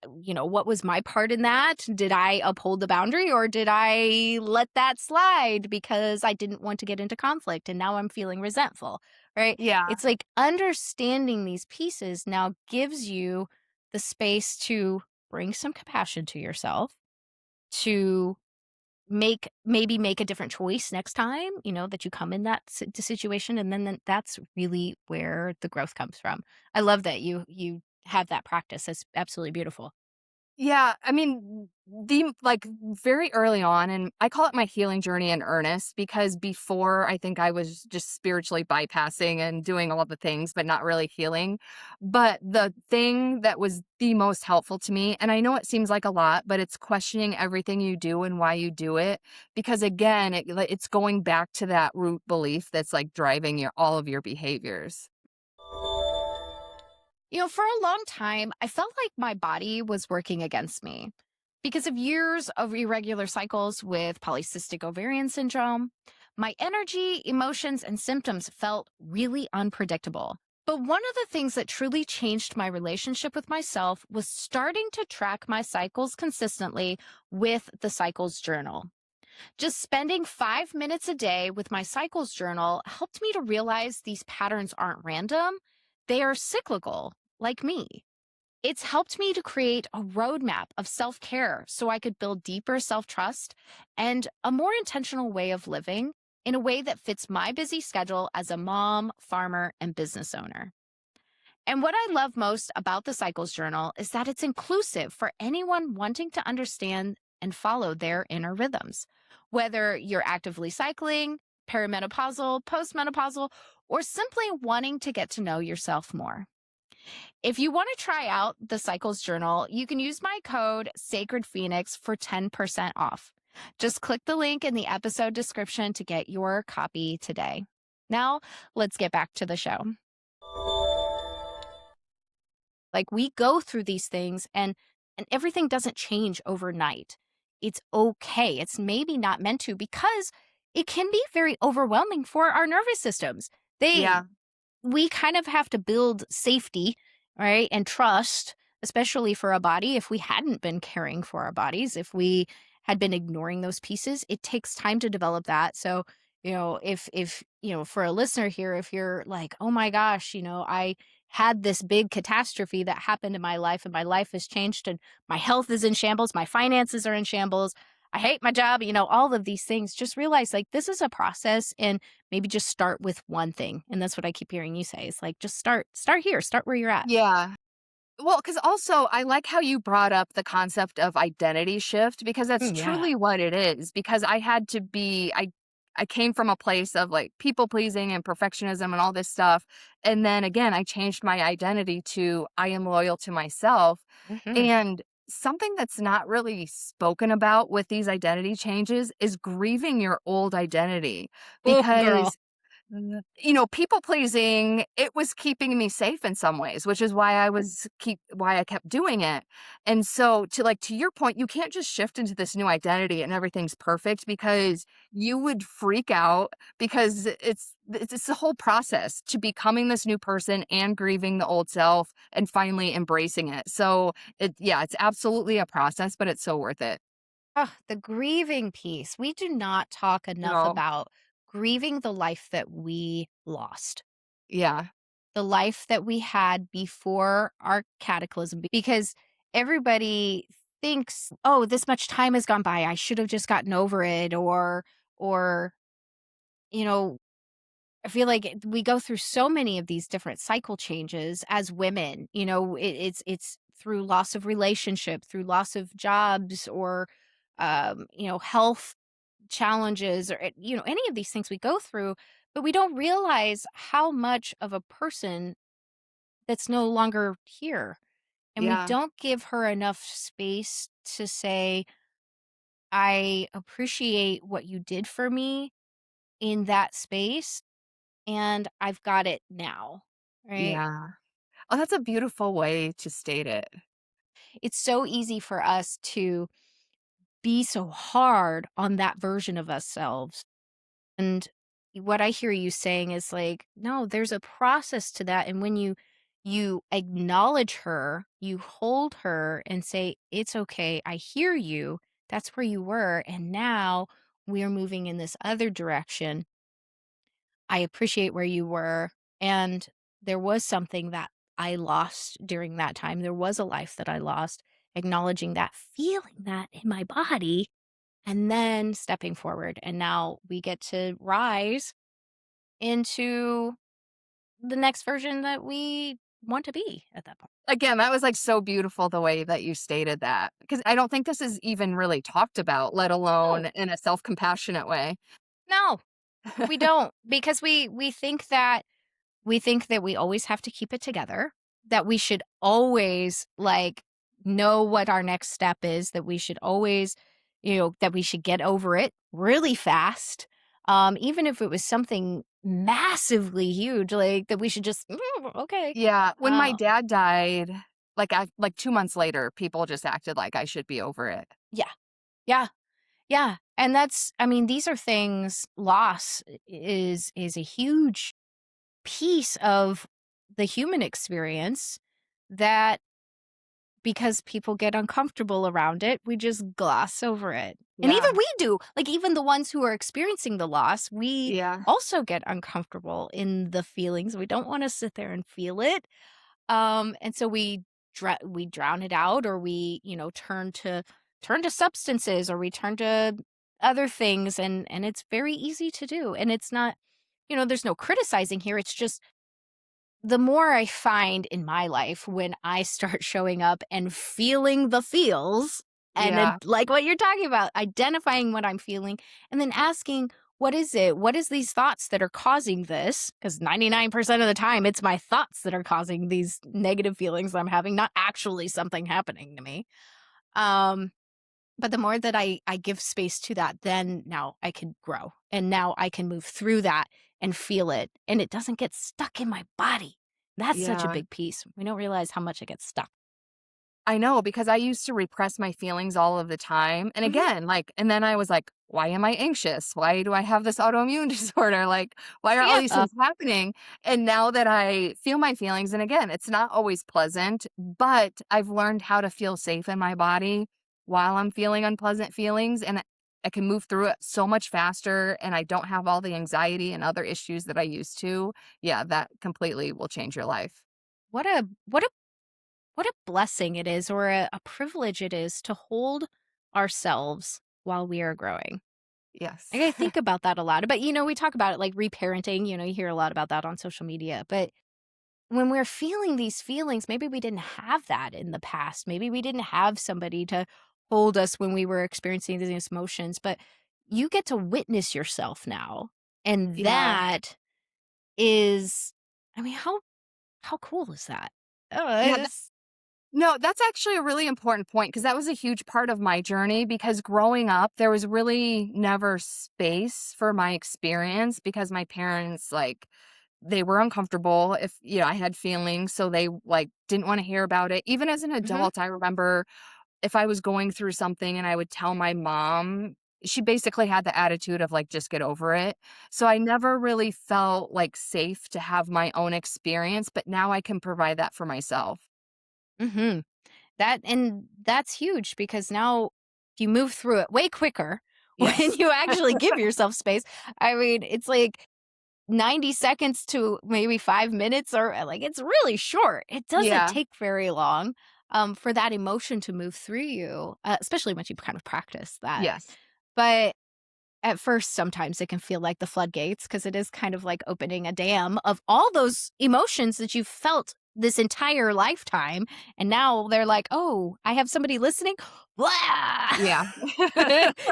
Speaker 2: What was my part in that? Did I uphold the boundary or did I let that slide because I didn't want to get into conflict and now I'm feeling resentful, right?
Speaker 1: Yeah.
Speaker 2: It's like understanding these pieces now gives you the space to bring some compassion to yourself, to maybe make a different choice next time, that you come in that situation, and then that's really where the growth comes from. I love that you have that practice. That's absolutely beautiful.
Speaker 1: Yeah, I mean, very early on, and I call it my healing journey in earnest because before I think I was just spiritually bypassing and doing all the things, but not really healing. But the thing that was the most helpful to me, and I know it seems like a lot, but it's questioning everything you do and why you do it. Because again, it's going back to that root belief that's like driving all of your behaviors.
Speaker 2: For a long time, I felt like my body was working against me because of years of irregular cycles with polycystic ovarian syndrome. My energy, emotions, and symptoms felt really unpredictable. But one of the things that truly changed my relationship with myself was starting to track my cycles consistently with the Cycles Journal. Just spending 5 minutes a day with my cycles journal helped me to realize these patterns aren't random, they are cyclical, like me. It's helped me to create a roadmap of self care so I could build deeper self trust and a more intentional way of living in a way that fits my busy schedule as a mom, farmer, and business owner. And what I love most about the Cycles Journal is that it's inclusive for anyone wanting to understand and follow their inner rhythms. Whether you're actively cycling, perimenopausal, postmenopausal, or simply wanting to get to know yourself more. If you want to try out the Cycles Journal, you can use my code Sacred Phoenix for 10% off. Just click the link in the episode description to get your copy today. Now, let's get back to the show. Like, we go through these things and everything doesn't change overnight. It's okay. It's maybe not meant to because it can be very overwhelming for our nervous systems. They
Speaker 1: Yeah.
Speaker 2: we kind of have to build safety, right? And trust, especially for a body. If we hadn't been caring for our bodies, if we had been ignoring those pieces, it takes time to develop that. So, if for a listener here, if you're like, oh my gosh, I had this big catastrophe that happened in my life and my life has changed and my health is in shambles, my finances are in shambles. I hate my job, all of these things. Just realize like this is a process and maybe just start with one thing, and that's what I keep hearing you say. It's like, just start here, start where you're at.
Speaker 1: Yeah. Well, because also I like how you brought up the concept of identity shift because that's
Speaker 2: Yeah.
Speaker 1: truly what it is. Because I came from a place of like people pleasing and perfectionism and all this stuff. And then again, I changed my identity to I am loyal to myself.
Speaker 2: Mhm.
Speaker 1: And something that's not really spoken about with these identity changes is grieving your old identity
Speaker 2: Oh, girl.
Speaker 1: because people pleasing, it was keeping me safe in some ways, which is why I kept doing it. And so to your point, you can't just shift into this new identity and everything's perfect because you would freak out because it's the whole process to becoming this new person and grieving the old self and finally embracing it. So it's absolutely a process, but it's so worth it.
Speaker 2: Ugh, the grieving piece. We do not talk enough
Speaker 1: No.
Speaker 2: about grieving the life that we lost,
Speaker 1: Yeah.
Speaker 2: the life that we had before our cataclysm, because everybody thinks, oh, this much time has gone by. I should have just gotten over it, or, you know, I feel like we go through so many of these different cycle changes as women. It's through loss of relationship, through loss of jobs, or health challenges, or any of these things we go through, but we don't realize how much of a person that's no longer here, and we
Speaker 1: Yeah.
Speaker 2: don't give her enough space to say, I appreciate what you did for me in that space, and I've got it now, right?
Speaker 1: Yeah. Oh, that's a beautiful way to state it.
Speaker 2: It's so easy for us to be so hard on that version of ourselves. And what I hear you saying is like, no, there's a process to that. And when you acknowledge her, you hold her and say, it's okay, I hear you. That's where you were. And now we're moving in this other direction. I appreciate where you were. And there was something that I lost during that time. There was a life that I lost. Acknowledging that, feeling that in my body, and then stepping forward. And now we get to rise into the next version that we want to be at that point.
Speaker 1: Again, that was, like, so beautiful the way that you stated that, because I don't think this is even really talked about, let
Speaker 2: No,
Speaker 1: alone in a self-compassionate way.
Speaker 2: no, we don't, because we think that we always have to keep it together, that we should always, like, know what our next step is, that we should always, that we should get over it really fast, even if it was something massively huge, like, that we should just, okay."
Speaker 1: Yeah, when my
Speaker 2: Uh,
Speaker 1: dad died, like 2 months later, people just acted like I should be over it.
Speaker 2: yeah, yeah, yeah, and I mean, these are things. Loss is a huge piece of the human experience that, because people get uncomfortable around it, we just gloss over it. And even
Speaker 1: Yeah,
Speaker 2: we do. Like, even the ones who are experiencing the loss, we
Speaker 1: yeah,
Speaker 2: also get uncomfortable in the feelings. We don't want to sit there and feel it. And so we drown it out, or we, turn to substances, or we turn to other things, and it's very easy to do. And it's not, there's no criticizing here. It's just, the more I find in my life, when I start showing up and feeling the feels, and then,
Speaker 1: yeah,
Speaker 2: like what you're talking about, identifying what I'm feeling, and then asking, what is it? What is these thoughts that are causing this? Because 99% of the time, it's my thoughts that are causing these negative feelings I'm having, not actually something happening to me. Um, but the more that I give space to that, then now I can grow, and now I can move through that and feel it, and it doesn't get stuck in my body. That's such a
Speaker 1: yeah.
Speaker 2: big piece. We don't realize how much it gets stuck.
Speaker 1: I know, because I used to repress my feelings all of the time, and
Speaker 2: Mhm.
Speaker 1: again, like and then I was like, "Why am I anxious? Why do I have this autoimmune disorder? Like, why are all
Speaker 2: Yeah.
Speaker 1: these things happening?" And now that I feel my feelings, and again, it's not always pleasant, but I've learned how to feel safe in my body while I'm feeling unpleasant feelings, and I can move through it so much faster, and I don't have all the anxiety and other issues that I used to. Yeah, that completely will change your life.
Speaker 2: What a blessing it is, or a privilege it is, to hold ourselves while we are growing.
Speaker 1: Yes.
Speaker 2: Like, I think about that a lot. But, we talk about it like reparenting, you hear a lot about that on social media. But when we're feeling these feelings, maybe we didn't have that in the past. Maybe we didn't have somebody to hold us when we were experiencing these emotions, but you get to witness yourself now. And
Speaker 1: Yeah.
Speaker 2: that is, I mean, how cool is that? Oh,
Speaker 1: Yeah,
Speaker 2: it's
Speaker 1: no, that's actually a really important point, because that was a huge part of my journey, because growing up, there was really never space for my experience, because my parents, like, they were uncomfortable if, I had feelings, so they, like, didn't wanna hear about it. Even as an
Speaker 2: mhm,
Speaker 1: adult, I remember if I was going through something and I would tell my mom, she basically had the attitude of, like, "Just get over it." So I never really felt, like, safe to have my own experience, but now I can provide that for myself.
Speaker 2: mhm. That's huge, because now you move through it way quicker when
Speaker 1: Yes.
Speaker 2: you actually give yourself space. I mean, it's like 90 seconds to maybe 5 minutes, or, like, it's really short. It doesn't
Speaker 1: Yeah.
Speaker 2: take very long, for that emotion to move through you, especially once you kind of practice that.
Speaker 1: Yes.
Speaker 2: But at first, sometimes it can feel like the floodgates because it is kind of like opening a dam of all those emotions that you've felt this entire lifetime. And now they're like, oh, I have somebody listening. Blah!
Speaker 1: Yeah.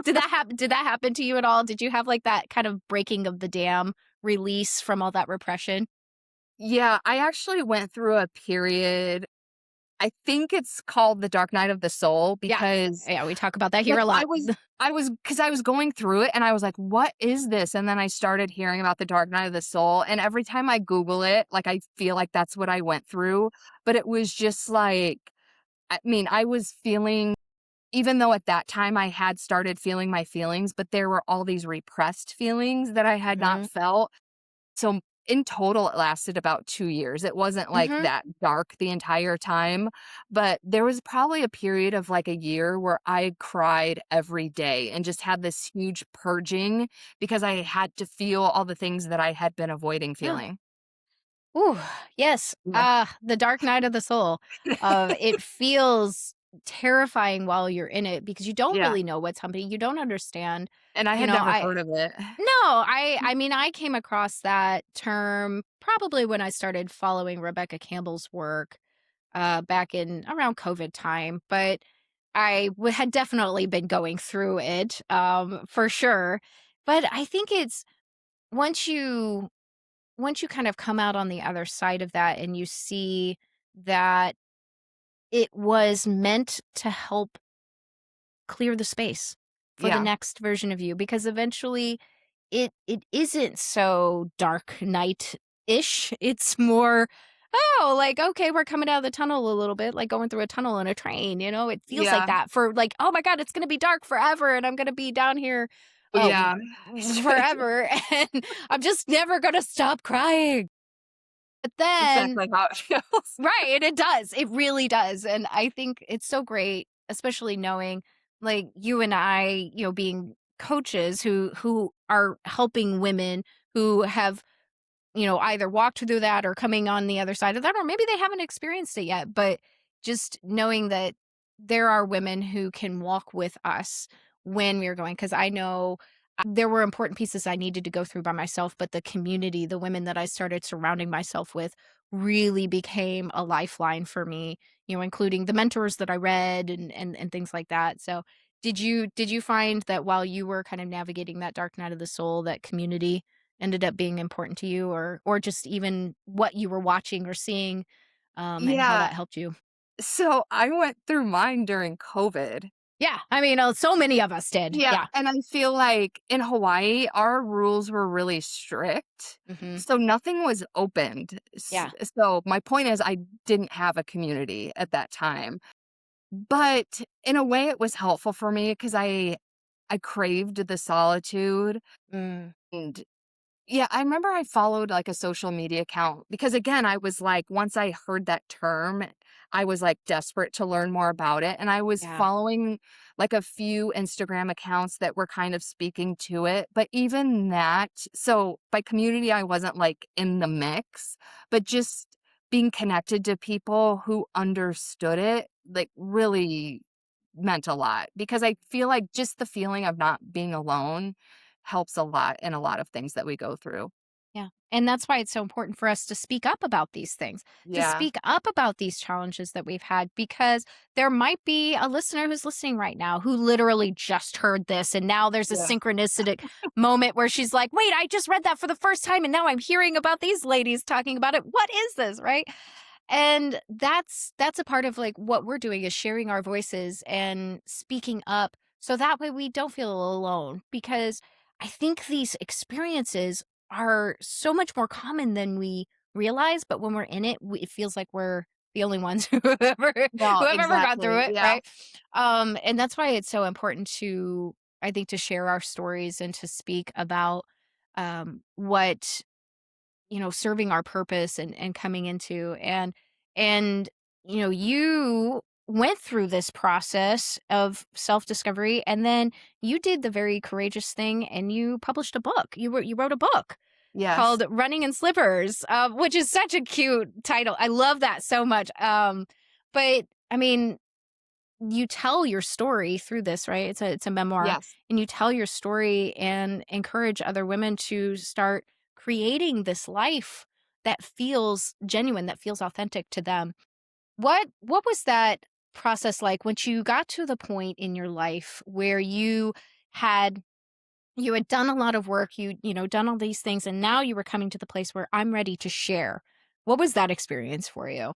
Speaker 2: Did that happen to you at all? Did you have like that kind of breaking of the dam release from all that repression?
Speaker 1: Yeah, I actually went through a period. I think it's called the dark night of the soul
Speaker 2: Yeah.
Speaker 1: because,
Speaker 2: Yeah, we talk about that here
Speaker 1: like,
Speaker 2: a lot.
Speaker 1: I was going through it and I was like, "What is this?" And then I started hearing about the dark night of the soul, and every time I Google it, like, I feel like that's what I went through, but it was just like, I mean, I was feeling, even though at that time I had started feeling my feelings, but there were all these repressed feelings that I had not
Speaker 2: Mhm.
Speaker 1: felt. So in total, it lasted about 2 years. It wasn't like
Speaker 2: Mhm.
Speaker 1: that dark the entire time, but there was probably a period of like a year where I cried every day and just had this huge purging because I had to feel all the things that I had been avoiding
Speaker 2: Yeah.
Speaker 1: feeling.
Speaker 2: Ooh, yes.
Speaker 1: Yeah.
Speaker 2: The dark night of the soul. It feels terrifying while you're in it because you don't
Speaker 1: Yeah,
Speaker 2: really know what's happening. You don't understand.
Speaker 1: and I
Speaker 2: You
Speaker 1: had
Speaker 2: know,
Speaker 1: never
Speaker 2: I
Speaker 1: heard of it.
Speaker 2: no, I mean I came across that term probably when I started following Rebecca Campbell's work back in around COVID time, but had definitely been going through it for sure. But I think it's once you once you kind of come out on the other side of that and you see that it was meant to help clear the space for the
Speaker 1: Yeah,
Speaker 2: next version of you because eventually it isn't so dark night-ish. It's more, oh, like, okay, we're coming out of the tunnel a little bit, like going through a tunnel in a train, you know? It feels like
Speaker 1: yeah,
Speaker 2: that for like, oh my god, it's gonna be dark forever and I'm gonna be down here
Speaker 1: yeah.
Speaker 2: forever and I'm just never gonna stop crying. But then
Speaker 1: Exactly how it feels.
Speaker 2: right, and it does, it really does, and I think it's so great, especially knowing, like, you and I, being coaches who are helping women who have, either walked through that or coming on the other side of that, or maybe they haven't experienced it yet, but just knowing that there are women who can walk with us when we're going, because I know there were important pieces I needed to go through by myself, but the community, the women that I started surrounding myself with really became a lifeline for me, including the mentors that I read and things like that. So did you find that while you were kind of navigating that dark night of the soul, that community ended up being important to you or just even what you were watching or seeing, and how
Speaker 1: Yeah,
Speaker 2: that helped you?
Speaker 1: so I went through mine during COVID.
Speaker 2: Yeah, I mean, so many of us did.
Speaker 1: Yeah,
Speaker 2: Yeah.
Speaker 1: and I feel like in Hawaii, our rules were really strict,
Speaker 2: Mhm.
Speaker 1: so nothing was opened.
Speaker 2: Yeah.
Speaker 1: So my point is I didn't have a community at that time, but in a way it was helpful for me because I craved the solitude,
Speaker 2: Mm,
Speaker 1: and yeah, I remember I followed, like, a social media account because, again, I was like, once I heard that term, I was, like, desperate to learn more about it, and I was
Speaker 2: yeah.
Speaker 1: following, like, a few Instagram accounts that were kind of speaking to it, but even that, so by community, I wasn't, like, in the mix, but just being connected to people who understood it, like, really meant a lot because I feel like just the feeling of not being alone helps a lot in a lot of things that we go through.
Speaker 2: Yeah. And that's why it's so important for us to speak up about these things, to
Speaker 1: Yeah.
Speaker 2: speak up about these challenges that we've had, because there might be a listener who's listening right now who literally just heard this. And now there's a
Speaker 1: Yeah.
Speaker 2: synchronistic moment where she's like, wait, I just read that for the first time. And now I'm hearing about these ladies talking about it. What is this? Right. And that's a part of like what we're doing is sharing our voices and speaking up so that way we don't feel alone because I think these experiences are so much more common than we realize, but when we're in it, it feels like we're the only ones
Speaker 1: No,
Speaker 2: who have ever gone through
Speaker 1: exactly.
Speaker 2: it,
Speaker 1: Yeah.
Speaker 2: right? And that's why it's so important to, I think, to share our stories and to speak about what serving our purpose and coming into and you went through this process of self-discovery and then you did the very courageous thing and you published a book. You wrote a book
Speaker 1: Yes.
Speaker 2: called Running in Slippers, which is such a cute title. I love that so much. But I mean, you tell your story through this, right? It's a memoir,
Speaker 1: Yes.
Speaker 2: and you tell your story and encourage other women to start creating this life that feels genuine, that feels authentic to them. What was that process like once you got to the point in your life where had you had done a lot of work, done all these things, and now you were coming to the place where I'm ready to share. What was that experience for you?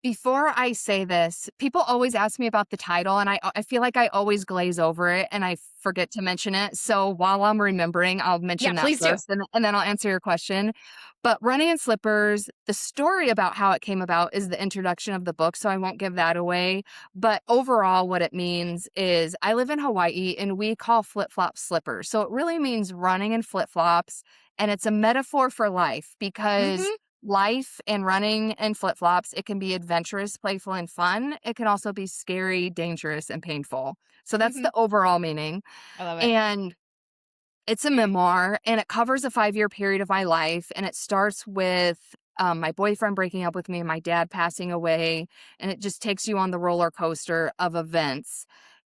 Speaker 1: Before I say this, people always ask me about the title, and I feel like I always glaze over it and I forget to mention it. So while I'm remembering, I'll
Speaker 2: Yeah,
Speaker 1: mention that
Speaker 2: please do.
Speaker 1: first, and then I'll answer your question. But Running in Slippers, the story about how it came about is the introduction of the book, so I won't give that away. But overall, what it means is I live in Hawaii and we call flip flops slippers. So it really means running in flip flops, and it's a metaphor for life because
Speaker 2: Mhm,
Speaker 1: life and running in flip-flops, it can be adventurous, playful, and fun. It can also be scary, dangerous, and painful. So that's
Speaker 2: mhm.
Speaker 1: the overall meaning.
Speaker 2: I love it.
Speaker 1: And it's a memoir and it covers a 5-year period of my life. And it starts with my boyfriend breaking up with me and my dad passing away. And it just takes you on the roller coaster of events.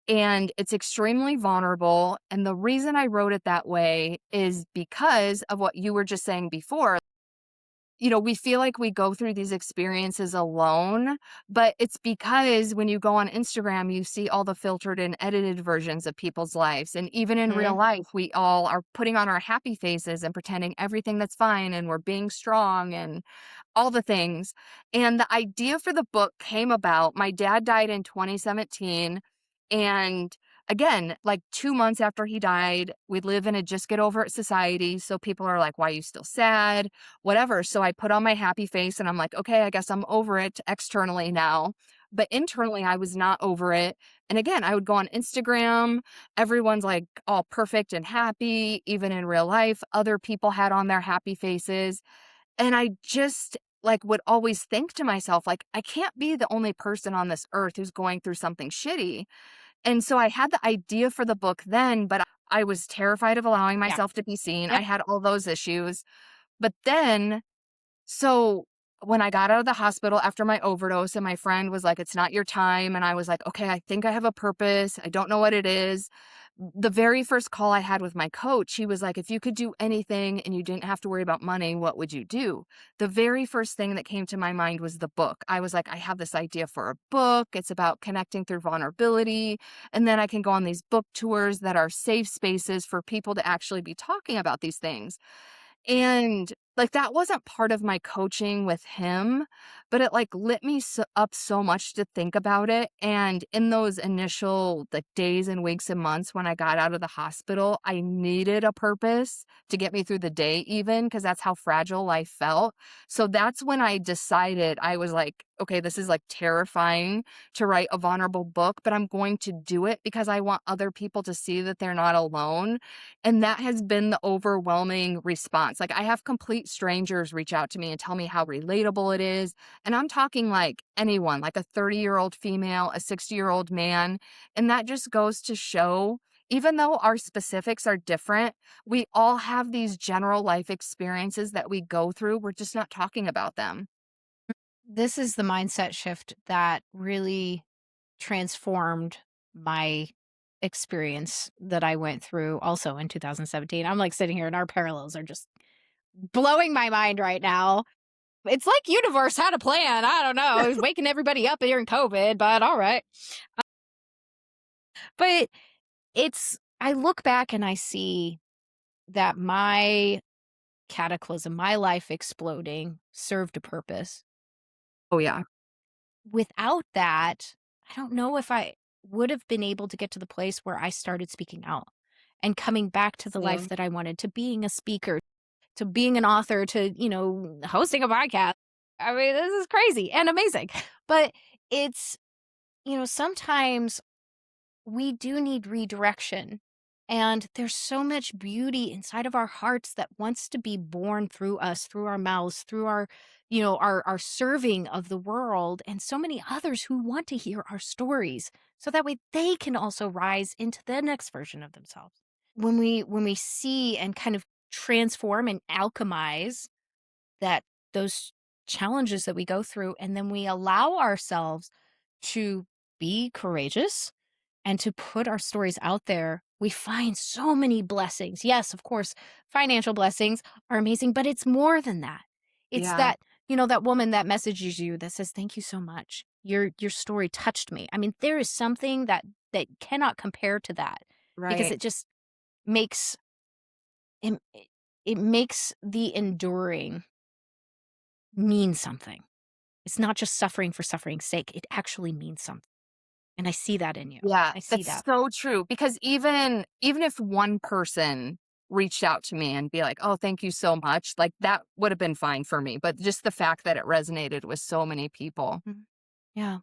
Speaker 1: And it's extremely vulnerable. And the reason I wrote it that way is because of what you were just saying before. We feel like we go through these experiences alone, but it's because when you go on Instagram, you see all the filtered and edited versions of people's lives. And even in real
Speaker 2: Mhm.
Speaker 1: life, we all are putting on our happy faces and pretending everything that's fine and we're being strong and all the things. And the idea for the book came about. My dad died in 2017. And again, like 2 months after he died, we live in a just get over it society. So people are like, why are you still sad? Whatever. So I put on my happy face and I'm like, okay, I guess I'm over it externally now. But internally, I was not over it. And again, I would go on Instagram. Everyone's like all perfect and happy, even in real life. Other people had on their happy faces. And I just like would always think to myself, like, I can't be the only person on this earth who's going through something shitty. And so I had the idea for the book then, but I was terrified of allowing
Speaker 2: Yeah.
Speaker 1: myself to be seen. I
Speaker 2: Yep.
Speaker 1: had all those issues. But then so, when I got out of the hospital after my overdose and my friend was like, "It's not your time," and I was like, "Okay, I think I have a purpose. I don't know what it is." The very first call I had with my coach, he was like, "If you could do anything and you didn't have to worry about money, what would you do?" The very first thing that came to my mind was the book. I was like, "I have this idea for a book. It's about connecting through vulnerability, and then I can go on these book tours that are safe spaces for people to actually be talking about these things." And, like, that wasn't part of my coaching with him, but it, like, lit me up so much to think about it, and in those initial, like, days and weeks and months when I got out of the hospital, I needed a purpose to get me through the day even, because that's how fragile life felt. So that's when I decided, I was like, "Okay, this is, like, terrifying to write a vulnerable book, but I'm going to do it because I want other people to see that they're not alone." And that has been the overwhelming response. Like, I have complete strangers reach out to me and tell me how relatable it is. And I'm talking like anyone, like a 30-year-old female, a 60-year-old man. And that just goes to show, even though our specifics are different, we all have these general life experiences that we go through. We're just not talking about them.
Speaker 2: This is the mindset shift that really transformed my experience that I went through also in 2017. I'm like sitting here and our parallels are just blowing my mind right now. It's like universe had a plan. I don't know. It was waking everybody up during COVID, but all right. But I look back and I see that my cataclysm, my life exploding served a purpose.
Speaker 1: Oh, yeah.
Speaker 2: Without that, I don't know if I would have been able to get to the place where I started speaking out and coming back to the life
Speaker 1: Same.
Speaker 2: that I wanted, to being a speaker, to being an author, to, hosting a podcast. I mean, this is crazy and amazing. But it's, sometimes we do need redirection. And there's so much beauty inside of our hearts that wants to be born through us, through our mouths, through our serving of the world, and so many others who want to hear our stories so that way they can also rise into the next version of themselves. When we see and kind of transform and alchemize that those challenges that we go through, and then we allow ourselves to be courageous and to put our stories out there, we find so many blessings. Yes, of course, financial blessings are amazing, but it's more than that. It's
Speaker 1: Yeah.
Speaker 2: that, that woman that messages you that says, "Thank you so much. Your story touched me." I mean, there is something that cannot compare to that because
Speaker 1: Right.
Speaker 2: it just makes it makes the enduring mean something. It's not just suffering for suffering's sake. It actually means something. And I see that in you.
Speaker 1: Yeah,
Speaker 2: I see
Speaker 1: that's
Speaker 2: that.
Speaker 1: so true because even if one person reached out to me and be like, "Oh, thank you so much," like, that would have been fine for me, but just the fact that it resonated with so many people.
Speaker 2: Mhm. Yeah.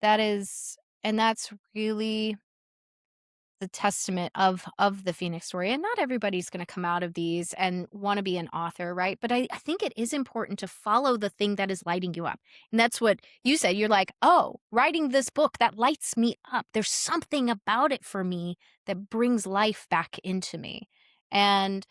Speaker 2: That is and that's really the testament of the Phoenix story. And not everybody's going to come out of these and want to be an author, right? But I think it is important to follow the thing that is lighting you up. And that's what you said. You're like, oh, writing this book that lights me up. There's something about it for me that brings life back into me. And,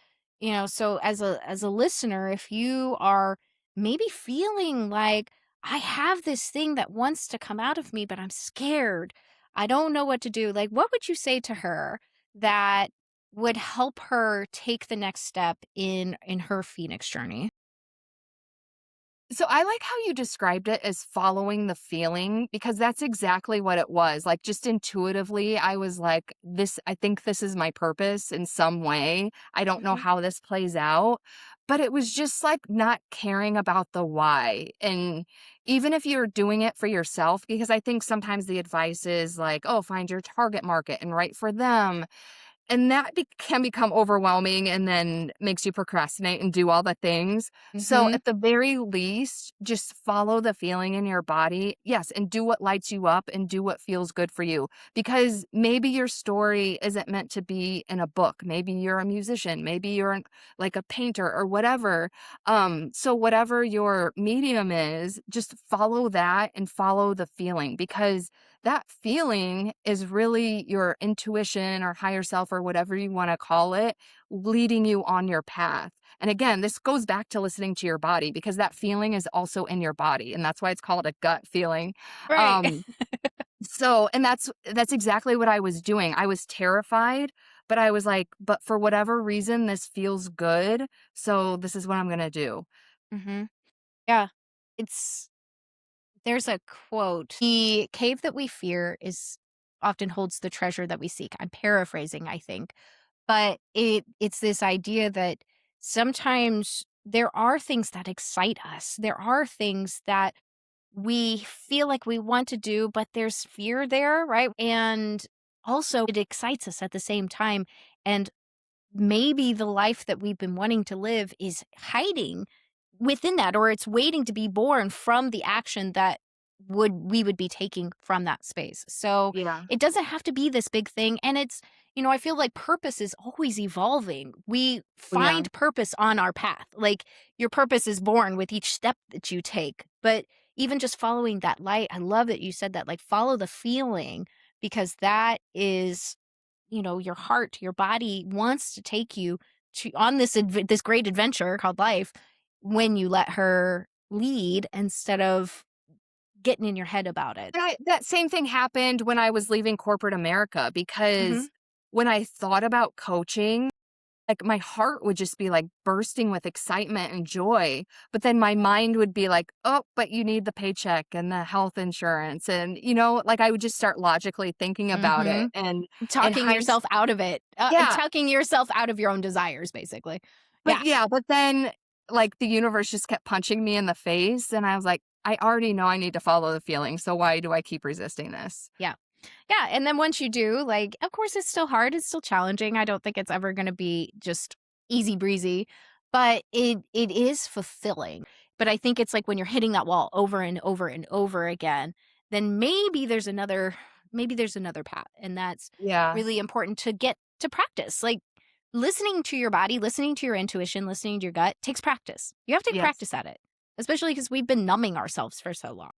Speaker 2: so as a listener, if you are maybe feeling like I have this thing that wants to come out of me, but I'm scared, I don't know what to do. Like, what would you say to her that would help her take the next step in her Phoenix journey?
Speaker 1: So I like how you described it as following the feeling because that's exactly what it was. Like just intuitively, I was like, I think this is my purpose in some way. I don't know
Speaker 2: Mhm,
Speaker 1: how this plays out, but it was just like not caring about the why. And even if you're doing it for yourself, because I think sometimes the advice is like, oh, find your target market and write for them. And that can become overwhelming and then makes you procrastinate and do all the things. So,
Speaker 2: mhm,
Speaker 1: at the very least, just follow the feeling in your body. Yes, and do what lights you up and do what feels good for you. Because maybe your story isn't meant to be in a book. Maybe you're a musician. Maybe you're like a painter or whatever. So, whatever your medium is, just follow that and follow the feeling because that feeling is really your intuition or higher self or whatever you want to call it, leading you on your path. And again, this goes back to listening to your body because that feeling is also in your body. And that's why it's called a gut feeling.
Speaker 2: right.
Speaker 1: Um, and that's exactly what I was doing. I was terrified, but I was like, but for whatever reason, this feels good. So this is what I'm gonna do.
Speaker 2: Mhm. Yeah. It's there's a quote, "The cave that we fear is often holds the treasure that we seek." I'm paraphrasing, I think. But it's this idea that sometimes there are things that excite us. There are things that we feel like we want to do, but there's fear there, right? And also it excites us at the same time. And maybe the life that we've been wanting to live is hiding within that, or it's waiting to be born from the action that we would be taking from that space. So
Speaker 1: Yeah.
Speaker 2: it doesn't have to be this big thing. And I feel like purpose is always evolving. We
Speaker 1: Yeah.
Speaker 2: find purpose on our path. Like your purpose is born with each step that you take. But even just following that light, I love that you said that, like follow the feeling, because that is, your heart, your body wants to take you to on this great adventure called life when you let her lead instead of getting in your head about it.
Speaker 1: That same thing happened when I was leaving corporate America
Speaker 2: Mhm.
Speaker 1: because when I thought about coaching, like, my heart would just be, like, bursting with excitement and joy, but then my mind would be like, "Oh, but you need the paycheck and the health insurance," and, like, I would just start logically thinking about it,
Speaker 2: Mhm.
Speaker 1: and in
Speaker 2: Talking
Speaker 1: hinds
Speaker 2: yourself out of it.
Speaker 1: Yeah,
Speaker 2: Talking yourself out of your own desires, basically. Yeah.
Speaker 1: but then, like, the universe just kept punching me in the face, and I was like, "I already know I need to follow the feeling, so why do I keep resisting this?"
Speaker 2: Yeah. Yeah, and then once you do, like, of course, it's still hard, it's still challenging. I don't think it's ever gonna be just easy breezy, but it is fulfilling. But I think it's like when you're hitting that wall over and over and over again, then maybe there's another path, and that's
Speaker 1: Yeah,
Speaker 2: really important to get to practice. Like, listening to your body, listening to your intuition, listening to your gut takes practice. You have to
Speaker 1: yes.
Speaker 2: practice at it, especially because 'cause we've been numbing ourselves for so long.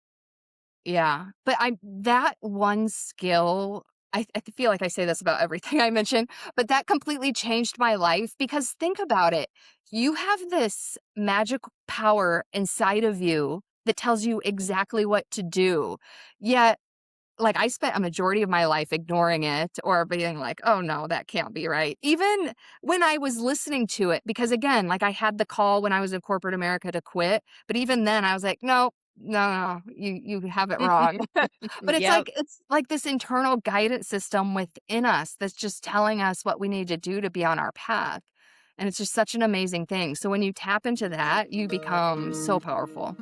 Speaker 1: Yeah, but I that one skill, I feel like I say this about everything I mention, but that completely changed my life because think about it. You have this magic power inside of you that tells you exactly what to do. Yet like, I spent a majority of my life ignoring it or being like, "Oh, no, that can't be right." Even when I was listening to it, because again, like, I had the call when I was in corporate America to quit, but even then I was like, "No, no, no, you have it wrong." But
Speaker 2: Yep.
Speaker 1: it's like this internal guidance system within us that's just telling us what we need to do to be on our path, and it's just such an amazing thing. So when you tap into that, you become so powerful.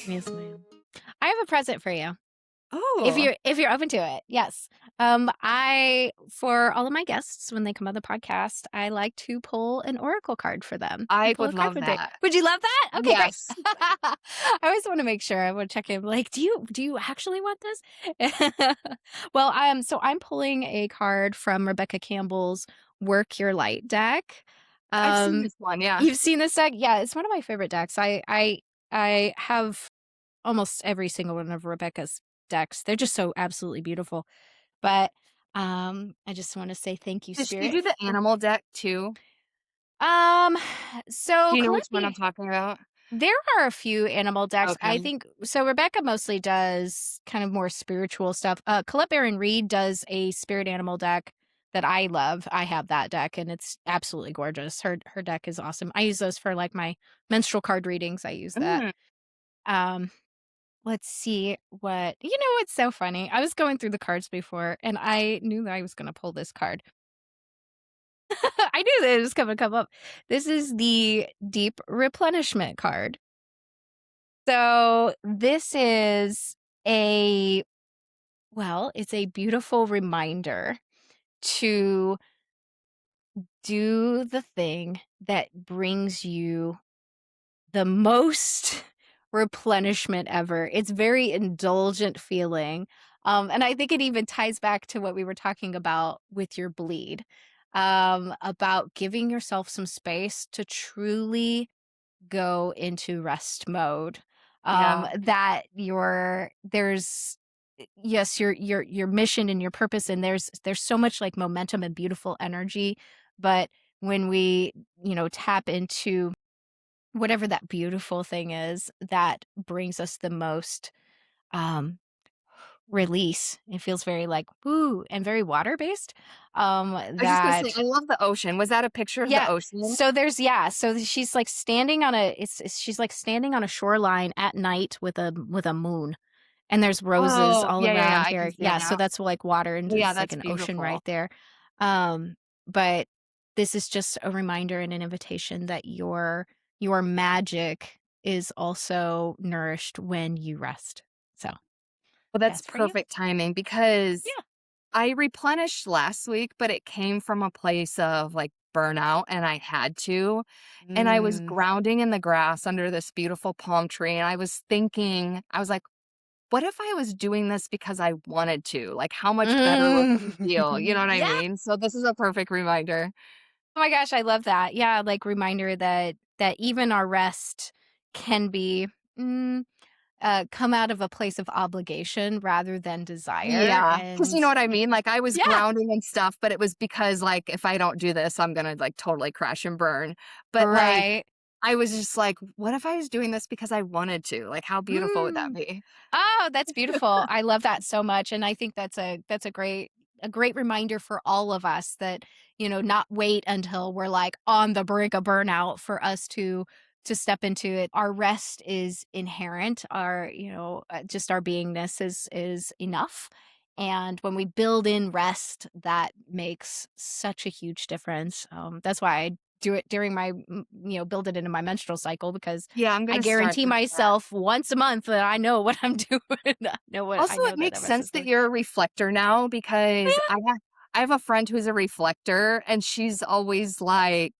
Speaker 2: Yes, ma'am. I have a present for you.
Speaker 1: Oh,
Speaker 2: If you're open to it, yes. I for all of my guests when they come on the podcast, I like to pull an oracle card for them. I
Speaker 1: I
Speaker 2: pull
Speaker 1: would
Speaker 2: a card
Speaker 1: love
Speaker 2: for day.
Speaker 1: that.
Speaker 2: Would you love that? Okay, great.
Speaker 1: Yes.
Speaker 2: I always want to make sure. I want to check in. Like, do you actually want this? Well, so I'm pulling a card from Rebecca Campbell's Work Your Light deck.
Speaker 1: I've seen
Speaker 2: Um,
Speaker 1: this one, yeah.
Speaker 2: you've seen this deck? Yeah, it's one of my favorite decks. I have almost every single one of Rebecca's decks. They're just so absolutely beautiful. But, I just wanna say thank you,
Speaker 1: Does she
Speaker 2: spirit,
Speaker 1: do the
Speaker 2: for
Speaker 1: animal deck too?
Speaker 2: um,
Speaker 1: Do
Speaker 2: so
Speaker 1: you know which one I'm
Speaker 2: Columbia
Speaker 1: talking about?
Speaker 2: there are a few animal decks. I
Speaker 1: Okay.
Speaker 2: think so Rebecca mostly does kind of more spiritual stuff. Colette Baron Reed does a spirit animal deck that I love. I have that deck, and it's absolutely gorgeous. Her deck is awesome. I use those for, like, my menstrual card readings. I use that.
Speaker 1: Mm.
Speaker 2: Um Let's see what what's so funny? I was going through the cards before, and I knew that I was gonna pull this card. I knew that it was gonna come up. This is the Deep Replenishment card. So, this is a it's a beautiful reminder to do the thing that brings you the most replenishment ever. It's very indulgent feeling. And I think it even ties back to what we were talking about with your bleed, about giving yourself some space to truly go into rest mode.
Speaker 1: Yeah.
Speaker 2: That there's yes, your mission and your purpose, and there's so much like momentum and beautiful energy. But when we, tap into whatever that beautiful thing is that brings us the most, um, release. It feels very like, "Woo," and very water-based,
Speaker 1: I was just gonna say,
Speaker 2: that
Speaker 1: I love the ocean. Was that a picture of the
Speaker 2: yeah,
Speaker 1: ocean?
Speaker 2: so she's, like, standing on a she's, like, standing on a shoreline at night with a moon, and there's roses
Speaker 1: Oh,
Speaker 2: all
Speaker 1: yeah, yeah, yeah,
Speaker 2: around
Speaker 1: I can
Speaker 2: here.
Speaker 1: see it
Speaker 2: Yeah, so
Speaker 1: now.
Speaker 2: that's, like, water, and
Speaker 1: Yeah,
Speaker 2: it's like
Speaker 1: that's
Speaker 2: an ocean right
Speaker 1: beautiful.
Speaker 2: there. But this is just a reminder and an invitation that your magic is also nourished when you rest. So,
Speaker 1: Well, that's
Speaker 2: that's for you.
Speaker 1: perfect timing because
Speaker 2: Yeah.
Speaker 1: I replenished last week, but it came from a place of, like, burnout, and I had to, and I was
Speaker 2: Mm.
Speaker 1: grounding in the grass under this beautiful palm tree, and I was thinking, I was like, "What if I was doing this because I wanted to? Like, how much better would it feel?" You know
Speaker 2: Mm.
Speaker 1: what I
Speaker 2: Yeah.
Speaker 1: mean? So this is a perfect reminder.
Speaker 2: Oh my gosh, I love that. Yeah, like, reminder that even our rest can be, mm, come out of a place of obligation rather than desire,
Speaker 1: Yeah, because you
Speaker 2: and
Speaker 1: know what I mean? Like, I was
Speaker 2: yeah.
Speaker 1: grounding and stuff, but it was because, like, if I don't do this, I'm gonna, like, totally crash and burn. But, like,
Speaker 2: Right.
Speaker 1: I was just like, "What if I was doing this because I wanted to?" Like, how beautiful would that
Speaker 2: Mm.
Speaker 1: be?
Speaker 2: Oh, that's beautiful. I love that so much, and I think that's a great reminder for all of us that, not wait until we're, like, on the brink of burnout for us to step into it. Our rest is inherent. Our, just our beingness is enough, and when we build in rest, that makes such a huge difference. That's why I do it during my, build it into my menstrual cycle because
Speaker 1: Yeah, I'm
Speaker 2: I
Speaker 1: gonna start
Speaker 2: guarantee
Speaker 1: doing that.
Speaker 2: myself once a month that I know what I'm doing. I
Speaker 1: Also,
Speaker 2: know
Speaker 1: it
Speaker 2: that the
Speaker 1: makes
Speaker 2: rest
Speaker 1: sense
Speaker 2: is
Speaker 1: that
Speaker 2: coming.
Speaker 1: you're a reflector now
Speaker 2: Oh,
Speaker 1: because
Speaker 2: yeah.
Speaker 1: I have a friend who's a reflector, and she's always like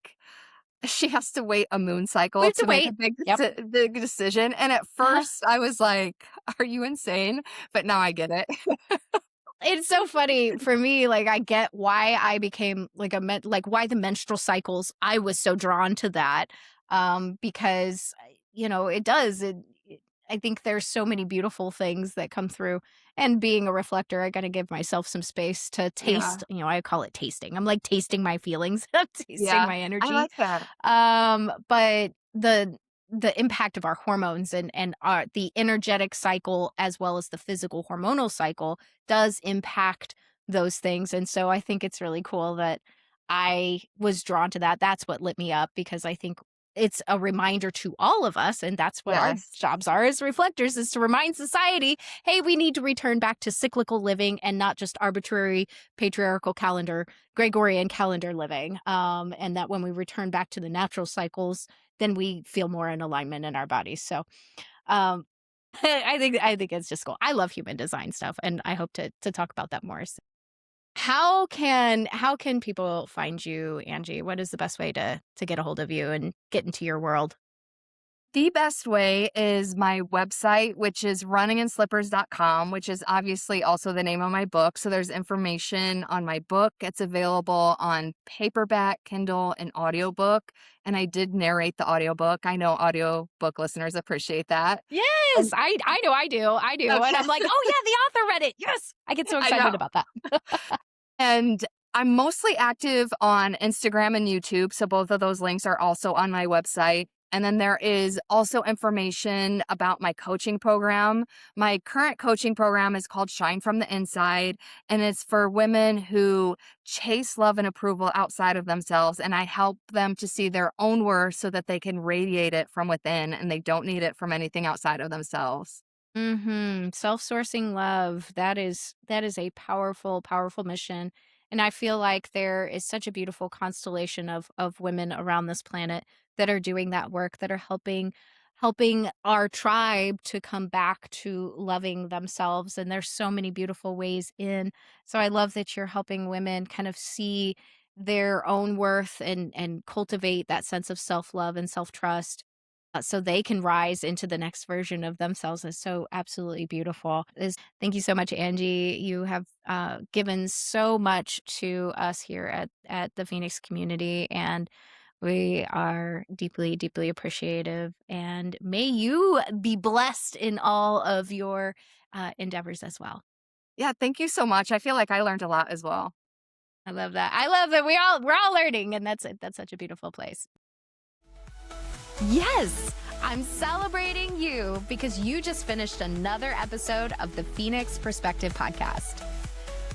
Speaker 1: she has to wait a moon
Speaker 2: We
Speaker 1: cycle
Speaker 2: have to
Speaker 1: to make a
Speaker 2: wait. Yep.
Speaker 1: big decision, and at
Speaker 2: Uh-huh.
Speaker 1: first, I was like, "Are you insane?" But now I get it.
Speaker 2: It's so funny for me, like, I get why I became, like, like, why the menstrual cycles, I was so drawn to that, because, it does, I think there's so many beautiful things that come through, and being a reflector, I gotta give myself some space to
Speaker 1: Yeah,
Speaker 2: taste, I call it tasting. I'm, like, tasting my feelings. I'm tasting
Speaker 1: yeah,
Speaker 2: my
Speaker 1: I
Speaker 2: energy.
Speaker 1: like that.
Speaker 2: But the impact of our hormones and our the energetic cycle as well as the physical hormonal cycle does impact those things. And so I think it's really cool that I was drawn to that. That's what lit me up because I think it's a reminder to all of us, and that's what our
Speaker 1: Yes.
Speaker 2: jobs are as reflectors, is to remind society, hey, we need to return back to cyclical living and not just arbitrary patriarchal calendar, Gregorian calendar living. And that when we return back to the natural cycles, then we feel more in alignment in our bodies. So um I think it's just cool. I love human design stuff and I hope to talk about that more. How can people find you, Angie? What is the best way to get a hold of you and get into your world?
Speaker 1: The best way is my website, which is runninginslippers.com, which is obviously also the name of my book. So there's information on my book. It's available on paperback, Kindle, and audiobook. And I did narrate the audiobook. I know audiobook listeners appreciate that.
Speaker 2: Yes,
Speaker 1: And
Speaker 2: I do, and
Speaker 1: okay,
Speaker 2: I'm like, "Oh, yeah, the author read it, yes!" I get so
Speaker 1: I know.
Speaker 2: excited about that.
Speaker 1: And I'm mostly active on Instagram and YouTube. So both of those links are also on my website. And then there is also information about my coaching program. My current coaching program is called Shine from the Inside, and it's for women who chase love and approval outside of themselves. And I help them to see their own worth so that they can radiate it from within and they don't need it from anything outside of themselves.
Speaker 2: Mhm. Self-sourcing love. That is a powerful, powerful mission. And I feel like there is such a beautiful constellation of women around this planet that are doing that work, that are helping our tribe to come back to loving themselves. And there's so many beautiful ways in. So I love that you're helping women kind of see their own worth and cultivate that sense of self-love and self-trust so they can rise into the next version of themselves is so absolutely beautiful. Thank you so much, Angie. You have given so much to us here at the Phoenix community, and we are deeply, deeply appreciative. And may you be blessed in all of your endeavors as well.
Speaker 1: Yeah, thank you so much. I feel like I learned a lot as well.
Speaker 2: I love that. I love that we're all learning, and that's it. That's such a beautiful place. Yes, I'm celebrating you because you just finished another episode of the Phoenix Perspective Podcast.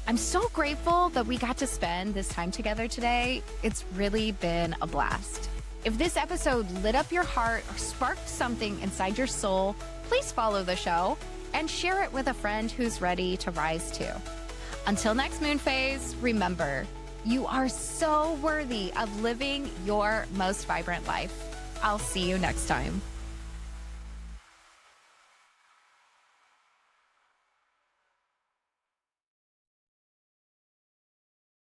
Speaker 2: I'm so grateful that we got to spend this time together today. It's really been a blast. If this episode lit up your heart or sparked something inside your soul, please follow the show and share it with a friend who's ready to rise too. Until next moon phase, remember, you are so worthy of living your most vibrant life. I'll see you next time.